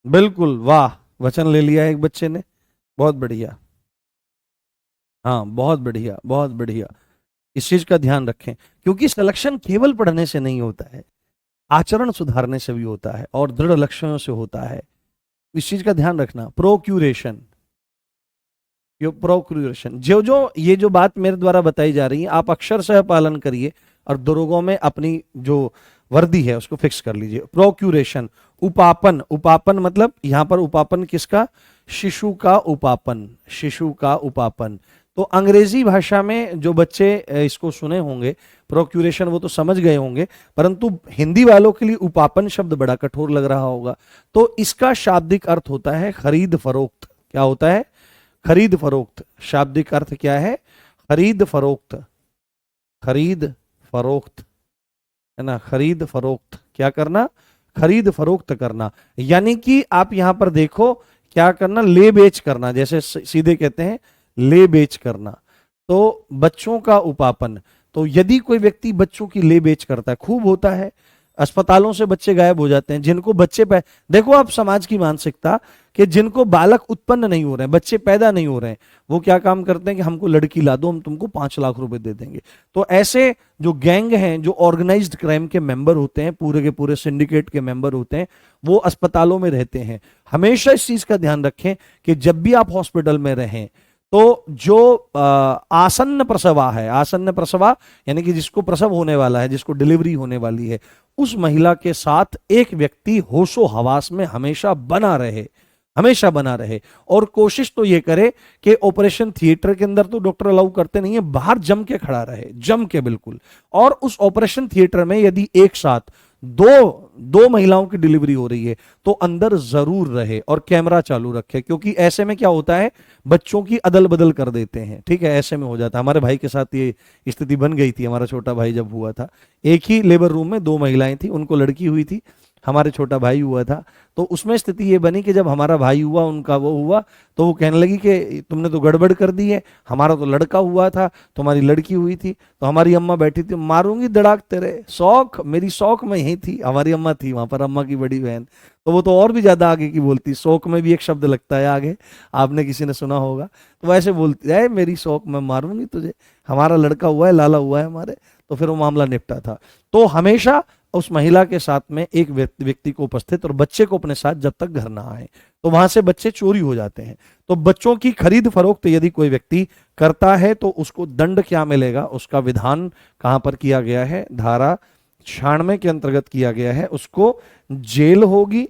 बिल्कुल, वाह, वचन ले लिया एक बच्चे ने, बहुत बढ़िया, हाँ, बहुत बढ़िया, बहुत बढ़िया। इस चीज का ध्यान रखें, क्योंकि सिलेक्शन केवल पढ़ने से नहीं होता है, आचरण सुधारने से भी होता है और दृढ़ लक्ष्यों से होता है। इस चीज का ध्यान रखना। प्रोक्यूरेशन, यो प्रोक्यूरेशन, जो जो ये जो बात मेरे द्वारा बताई जा रही है, आप अक्षर सह पालन करिए और दरोगों में अपनी जो वर्दी है उसको फिक्स कर लीजिए। प्रोक्यूरेशन, उपापन, उपापन मतलब यहां पर उपापन किसका? शिशु का उपापन, शिशु का उपापन। तो अंग्रेजी भाषा में जो बच्चे इसको सुने होंगे, प्रोक्यूरेशन, वो तो समझ गए होंगे, परंतु हिंदी वालों के लिए उपापन शब्द बड़ा कठोर लग रहा होगा। तो इसका शाब्दिक अर्थ होता है खरीद फरोख्त। क्या होता है? खरीद फरोख्त। शाब्दिक अर्थ क्या है? खरीद फरोख्त। खरीद फरोख्त, है ना? खरीद फरोख्त क्या करना? खरीद फरोख्त करना। यानी कि आप यहां पर देखो, क्या करना? ले बेच करना, जैसे सीधे कहते हैं ले बेच करना। तो बच्चों का उपापन। तो यदि कोई व्यक्ति बच्चों की ले बेच करता है, खूब होता है, अस्पतालों से बच्चे गायब हो जाते हैं, जिनको बच्चे देखो आप समाज की मानसिकता, कि जिनको बालक उत्पन्न नहीं हो रहे हैं, बच्चे पैदा नहीं हो रहे हैं, वो क्या काम करते हैं कि हमको लड़की ला दो, हम तुमको 5 लाख रुपए दे देंगे। तो ऐसे जो गैंग हैं, जो ऑर्गेनाइज्ड क्राइम के मेंबर होते हैं, पूरे के पूरे सिंडिकेट के मेंबर होते हैं, वो अस्पतालों में रहते हैं। हमेशा इस चीज का ध्यान रखें कि जब भी आप हॉस्पिटल में रहें, तो जो आसन्न प्रसवा है, आसन्न प्रसवा यानी कि जिसको प्रसव होने वाला है, जिसको डिलीवरी होने वाली है, उस महिला के साथ एक व्यक्ति होशो हवास में हमेशा बना रहे, हमेशा बना रहे। और कोशिश तो ये करे कि ऑपरेशन थिएटर के अंदर तो डॉक्टर अलाउ करते नहीं है, बाहर जम के खड़ा रहे, जम के बिल्कुल। और उस ऑपरेशन थिएटर में यदि एक साथ दो महिलाओं की डिलीवरी हो रही है, तो अंदर जरूर रहे और कैमरा चालू रखे, क्योंकि ऐसे में क्या होता है, बच्चों की अदल बदल कर देते हैं। ठीक है, ऐसे में हो जाता है। हमारे भाई के साथ ये स्थिति बन गई थी। हमारा छोटा भाई जब हुआ था, एक ही लेबर रूम में 2 महिलाएं थी, उनको लड़की हुई थी, हमारे छोटा भाई हुआ था। तो उसमें स्थिति ये बनी कि जब हमारा भाई हुआ, उनका वो हुआ, तो वो कहने लगी कि तुमने तो गड़बड़ कर दी है, हमारा तो लड़का हुआ था, तुम्हारी लड़की हुई थी। तो हमारी अम्मा बैठी थी, मारूंगी दड़ाक तेरे, शौक, मेरी शौक में यही थी। हमारी अम्मा थी वहां पर, अम्मा की बड़ी बहन, तो वो तो और भी ज्यादा आगे की बोलती। शौक में भी एक शब्द लगता है आगे, आपने किसी ने सुना होगा, तो वैसे बोलती है, मेरी शौक, मैं मारूंगी तुझे, हमारा लड़का हुआ है, लाला हुआ है हमारे। तो फिर वो मामला निपटा था। तो हमेशा उस महिला के साथ में एक व्यक्ति को उपस्थित और बच्चे को अपने साथ जब तक घर ना आए, तो वहां से बच्चे चोरी हो जाते हैं। तो बच्चों की खरीद फरोख्त यदि कोई व्यक्ति करता है, तो उसको दंड क्या मिलेगा, उसका विधान कहां पर किया गया है? धारा 96 के अंतर्गत किया गया है। उसको जेल होगी,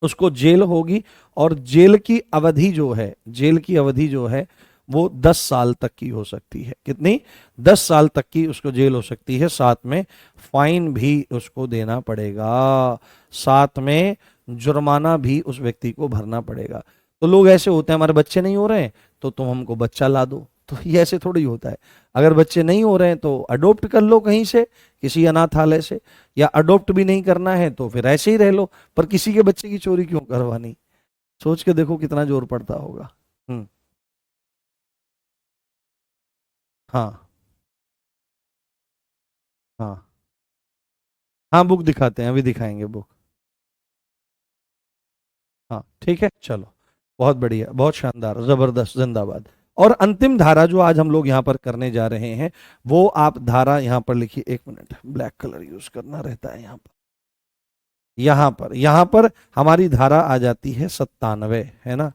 उसको जेल होगी। और जेल की अवधि जो है, जेल की अवधि जो है वो 10 साल तक की हो सकती है। कितनी? 10 साल तक की उसको जेल हो सकती है। साथ में फाइन भी उसको देना पड़ेगा, साथ में जुर्माना भी उस व्यक्ति को भरना पड़ेगा। तो लोग ऐसे होते हैं, हमारे बच्चे नहीं हो रहे हैं तो तुम हमको बच्चा ला दो। तो ये ऐसे थोड़ी होता है। अगर बच्चे नहीं हो रहे हैं तो अडोप्ट कर लो कहीं से, किसी अनाथालय से, या अडोप्ट भी नहीं करना है तो फिर ऐसे ही रह लो, पर किसी के बच्चे की चोरी क्यों करवानी? सोच के देखो कितना जोर पड़ता होगा। हम्म। हाँ हाँ हाँ, बुक दिखाते हैं, अभी दिखाएंगे बुक। हाँ ठीक है, चलो, बहुत बढ़िया, बहुत शानदार, जबरदस्त, जिंदाबाद। और अंतिम धारा जो आज हम लोग यहाँ पर करने जा रहे हैं, वो आप धारा यहाँ पर लिखिए। एक मिनट, ब्लैक कलर यूज करना रहता है यहाँ पर। यहाँ पर हमारी धारा आ जाती है 97, है ना?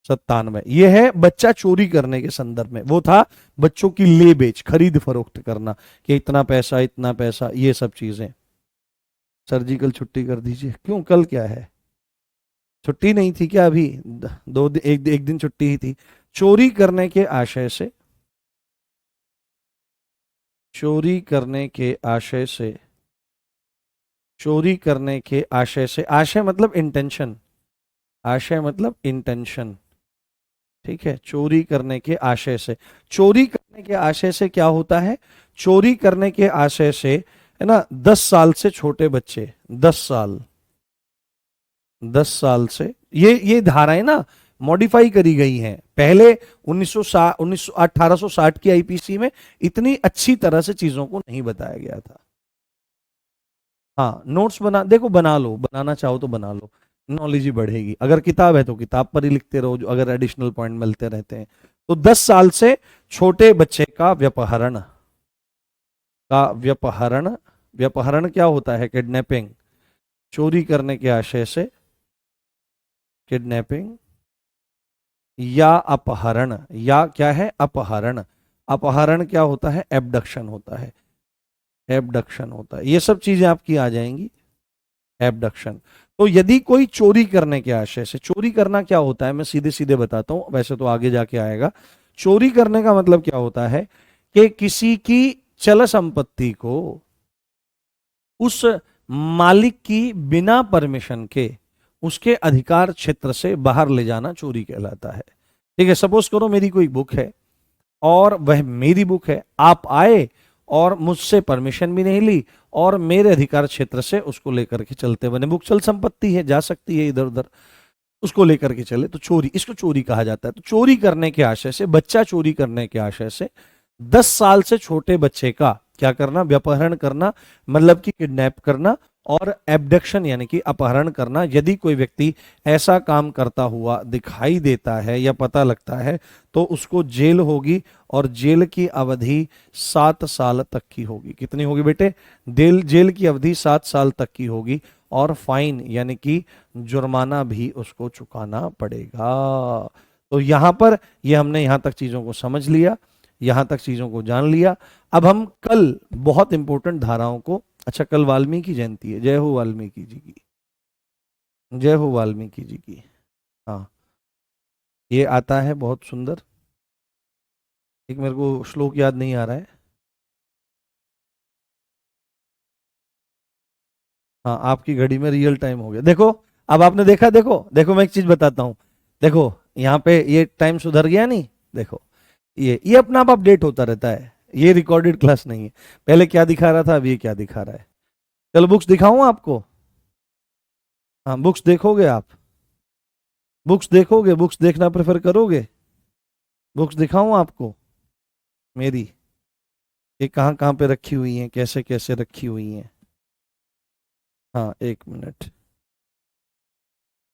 97 ये है बच्चा चोरी करने के संदर्भ में। वो था बच्चों की ले बेच, खरीद फरोख्त करना, कि इतना पैसा, ये सब चीजें। सर्जिकल छुट्टी कर दीजिए। क्यों, कल क्या है? छुट्टी नहीं थी क्या अभी? एक दिन छुट्टी ही थी। चोरी करने के आशय से, चोरी करने के आशय से, चोरी करने के आशय से, आशय मतलब इंटेंशन, आशय मतलब इंटेंशन। ठीक है, चोरी करने के आशय से। चोरी करने के आशय से क्या होता है? चोरी करने के आशय से, है ना, 10 साल से छोटे बच्चे, 10 साल, 10 साल से, ये धाराएं ना मॉडिफाई करी गई हैं। पहले 1860 की आईपीसी में इतनी अच्छी तरह से चीजों को नहीं बताया गया था। हाँ, नोट्स बना, देखो बना लो, बनाना चाहो तो बना लो, नॉलेज ही बढ़ेगी। अगर किताब है तो किताब पर ही लिखते रहो, जो अगर एडिशनल पॉइंट मिलते रहते हैं। तो 10 साल से छोटे बच्चे का व्यपहरण, का व्यपहरण, व्यपहरण क्या होता है? किडनैपिंग, चोरी करने के आशय से, किडनैपिंग या अपहरण, या क्या है? अपहरण। अपहरण क्या होता है? एबडक्शन होता है, एबडक्शन होता है। ये सब चीजें आपकी आ जाएंगी, एबडक्शन। तो यदि कोई चोरी करने के आशय से, चोरी करना क्या होता है मैं सीधे सीधे बताता हूं, वैसे तो आगे जाके आएगा। चोरी करने का मतलब क्या होता है कि किसी की चल संपत्ति को उस मालिक की बिना परमिशन के उसके अधिकार क्षेत्र से बाहर ले जाना चोरी कहलाता है। ठीक है, सपोज करो मेरी कोई बुक है और वह मेरी बुक है, आप आए और मुझसे परमिशन भी नहीं ली और मेरे अधिकार क्षेत्र से उसको लेकर के चलते बने। बुक चल संपत्ति है, जा सकती है इधर उधर, उसको लेकर के चले तो चोरी, इसको चोरी कहा जाता है। तो चोरी करने के आशय से, बच्चा चोरी करने के आशय से 10 साल से छोटे बच्चे का क्या करना, व्यपहरण करना, मतलब कि किडनैप करना और एब्डक्शन यानी कि अपहरण करना। यदि कोई व्यक्ति ऐसा काम करता हुआ दिखाई देता है या पता लगता है तो उसको जेल होगी और जेल की अवधि 7 साल तक की होगी। कितनी होगी बेटे? जेल की अवधि 7 साल तक की होगी और फाइन यानी कि जुर्माना भी उसको चुकाना पड़ेगा। तो यहां पर ये हमने यहां तक चीजों को समझ लिया, यहां तक चीजों को जान लिया। अब हम कल बहुत इंपॉर्टेंट धाराओं को, अच्छा कल वाल्मीकि जयंती है, जय हो वाल्मीकि जी की, जय हो वाल्मीकि जी की। हाँ, ये आता है बहुत सुंदर, एक मेरे को श्लोक याद नहीं आ रहा है। हाँ, आपकी घड़ी में रियल टाइम हो गया, देखो। अब आपने देखा, देखो देखो मैं एक चीज बताता हूँ, देखो यहाँ पे ये टाइम सुधर गया नहीं, देखो ये अपना आप अपडेट होता रहता है, ये रिकॉर्डेड क्लास नहीं है। पहले क्या दिखा रहा था, अब ये क्या दिखा रहा है। चलो बुक्स दिखाऊं आपको? हाँ, बुक्स देखोगे आप? बुक्स देखोगे? बुक्स देखना प्रेफर करोगे? बुक्स दिखाऊं आपको मेरी, ये कहाँ कहाँ पे रखी हुई हैं, कैसे कैसे रखी हुई हैं? हाँ, एक मिनट,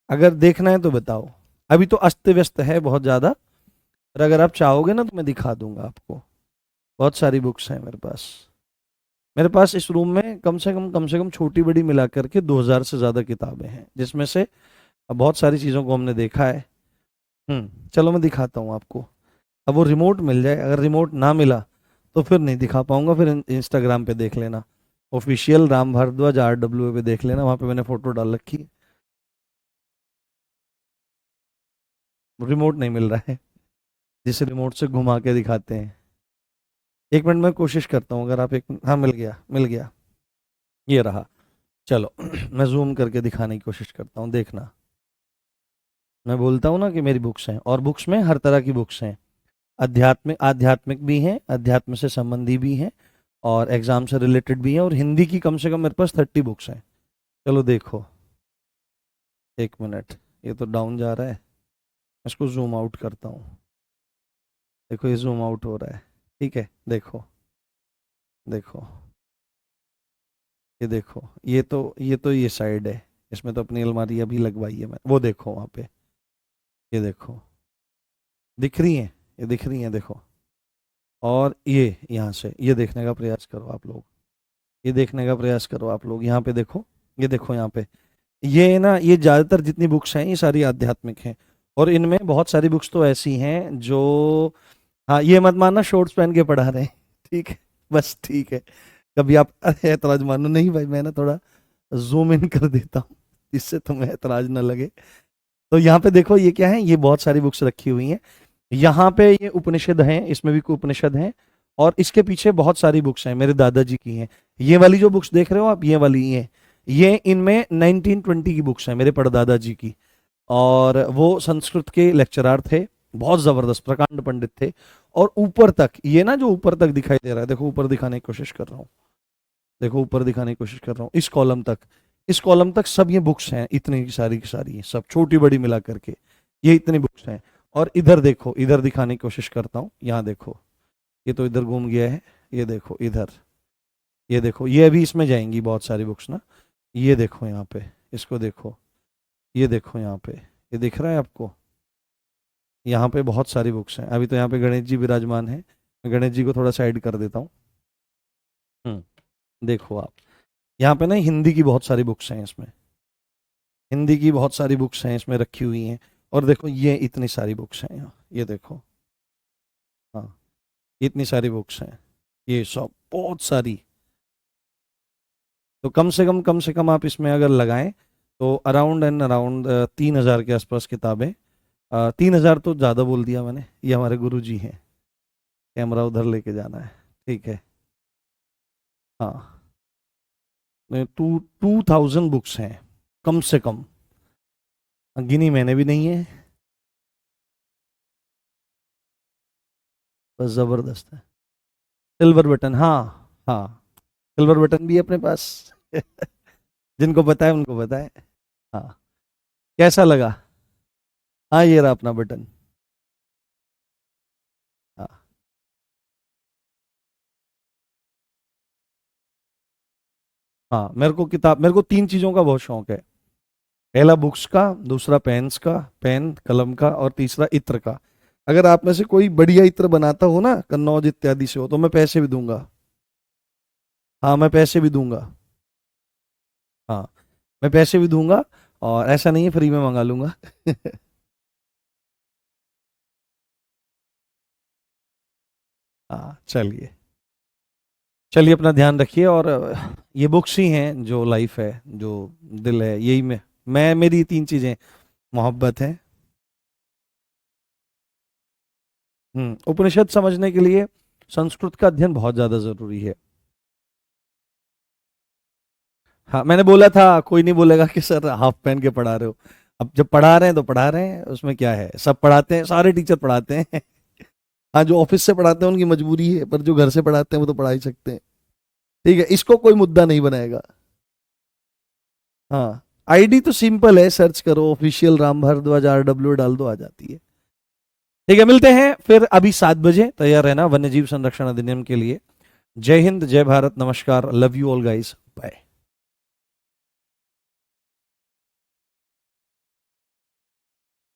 अगर देखना है तो बताओ। अभी तो अस्त व्यस्त है बहुत ज्यादा, पर अगर आप चाहोगे ना तो मैं दिखा दूंगा आपको। बहुत सारी बुक्स हैं मेरे पास। मेरे पास इस रूम में कम से कम छोटी बड़ी मिला करके 2000 से ज्यादा किताबें हैं, जिसमें से बहुत सारी चीजों को हमने देखा है। चलो मैं दिखाता हूँ आपको। अब वो रिमोट मिल जाए, अगर रिमोट ना मिला तो फिर नहीं दिखा पाऊंगा, फिर इंस्टाग्राम पे देख लेना, ऑफिशियल राम भारद्वाज RW पे देख लेना, वहां पे मैंने फोटो डाल रखी है। रिमोट नहीं मिल रहा है, जिसे रिमोट से घुमा के दिखाते हैं। एक मिनट में कोशिश करता हूँ, अगर आप एक, हाँ मिल गया, मिल गया, ये रहा। चलो मैं जूम करके दिखाने की कोशिश करता हूँ, देखना। मैं बोलता हूँ ना कि मेरी बुक्स हैं, और बुक्स में हर तरह की बुक्स हैं, आध्यात्मिक आध्यात्मिक भी हैं, अध्यात्म से संबंधी भी हैं, और एग्जाम से रिलेटेड भी हैं, और हिंदी की कम से कम मेरे पास 30 बुक्स हैं। चलो देखो, एक मिनट, ये तो डाउन जा रहा है, इसको जूम आउट करता हूँ। देखो ये जूम आउट हो रहा है, ठीक है, देखो देखो, ये देखो, ये तो ये साइड है, इसमें तो अपनी अलमारी अभी लगवाई है मैं, वो देखो वहाँ पे, ये देखो, दिख रही है, ये दिख रही है, देखो। और ये यहाँ से ये देखने का प्रयास करो आप लोग, ये देखने का प्रयास करो आप लोग, यहाँ पे देखो, ये देखो यहाँ पे, ये ना, ये ज्यादातर जितनी बुक्स हैं ये सारी आध्यात्मिक हैं, और इनमें बहुत सारी बुक्स तो ऐसी हैं जो, हाँ ये मत मानना शॉर्ट्स पहन के पढ़ा रहे हैं, ठीक है, बस ठीक है। कभी आप ऐतराज मानो नहीं भाई, मैं ना थोड़ा जूम इन कर देता हूँ जिससे तुम्हें ऐतराज ना लगे। तो यहाँ पे देखो, ये क्या है, ये बहुत सारी बुक्स रखी हुई हैं, यहाँ पे ये उपनिषद हैं, इसमें भी कोई उपनिषद हैं, और इसके पीछे बहुत सारी बुक्स हैं, मेरे दादाजी की हैं। ये वाली जो बुक्स देख रहे हो आप, ये वाली, ये इनमें 1920 की बुक्स हैं, मेरे परदादा जी की, और वो संस्कृत के लेक्चरार थे, बहुत जबरदस्त प्रकांड पंडित थे। और ऊपर तक, ये ना जो ऊपर तक दिखाई दे रहा है, देखो ऊपर दिखाने की कोशिश कर रहा हूँ, देखो ऊपर दिखाने की कोशिश कर रहा हूँ, इस कॉलम तक, इस कॉलम तक सब ये बुक्स हैं, इतनी की सारी हैं, सब छोटी बड़ी मिला करके ये इतनी बुक्स हैं। और इधर देखो, इधर दिखाने की कोशिश करता हूँ, यहाँ देखो, ये तो इधर घूम गया है, ये देखो इधर, ये देखो, ये अभी इसमें जाएंगी बहुत सारी बुक्स ना, ये देखो यहाँ पे, इसको देखो, ये देखो यहाँ पे, ये दिख रहा है आपको, यहाँ पे बहुत सारी बुक्स हैं। अभी तो यहाँ पे गणेश जी विराजमान हैं, मैं गणेश जी को थोड़ा साइड कर देता हूँ। देखो आप, यहाँ पे ना हिंदी की बहुत सारी बुक्स हैं इसमें, हिंदी की बहुत सारी बुक्स हैं इसमें रखी हुई हैं। और देखो ये इतनी सारी बुक्स हैं यहाँ, ये देखो, हाँ इतनी सारी बुक्स हैं, ये सब बहुत सारी। तो कम से कम आप इसमें अगर लगाएं तो अराउंड एंड अराउंड 3000 के आसपास किताबें 3,000 तो ज़्यादा बोल दिया मैंने, ये हमारे गुरु जी हैं, कैमरा उधर लेके जाना है, ठीक है। हाँ, 2,000 बुक्स हैं कम से कम, गिनी मैंने भी नहीं है, बस ज़बरदस्त है। सिल्वर बटन, हाँ हाँ, सिल्वर बटन भी है अपने पास। जिनको पता है उनको पता है। हाँ, कैसा लगा? हाँ, ये रहा अपना बटन। हाँ हाँ, मेरे को 3 चीज़ों का बहुत शौक है। पहला बुक्स का, दूसरा पेन्स का, पेन कलम का, और तीसरा इत्र का। अगर आप में से कोई बढ़िया इत्र बनाता हो ना, कन्नौज इत्यादि से हो, तो मैं पैसे भी दूंगा। हाँ, मैं पैसे भी दूंगा। हाँ, मैं पैसे भी दूंगा, और ऐसा नहीं है फ्री में मंगा लूंगा। हाँ, चलिए। चलिए, अपना ध्यान रखिए, और ये बुक्स ही हैं जो लाइफ है, जो दिल है, यही मैं मेरी 3 चीजें, मोहब्बत है। उपनिषद समझने के लिए संस्कृत का अध्ययन बहुत ज्यादा जरूरी है। हाँ, मैंने बोला था कोई नहीं बोलेगा कि सर हाफ पहन के पढ़ा रहे हो। अब जब पढ़ा रहे हैं तो पढ़ा रहे हैं, उसमें क्या है, सब पढ़ाते हैं, सारे टीचर पढ़ाते हैं। हाँ, जो ऑफिस से पढ़ाते हैं उनकी मजबूरी है, पर जो घर से पढ़ाते हैं वो तो पढ़ा ही सकते हैं। ठीक है, इसको कोई मुद्दा नहीं बनाएगा। हाँ, आईडी तो सिंपल है, सर्च करो ऑफिशियल राम भारद्वाज RW डाल दो, आ जाती है। ठीक है, मिलते हैं फिर अभी 7 बजे, तैयार रहना वन्यजीव संरक्षण अधिनियम के लिए। जय हिंद, जय भारत, नमस्कार, love you all guys, bye.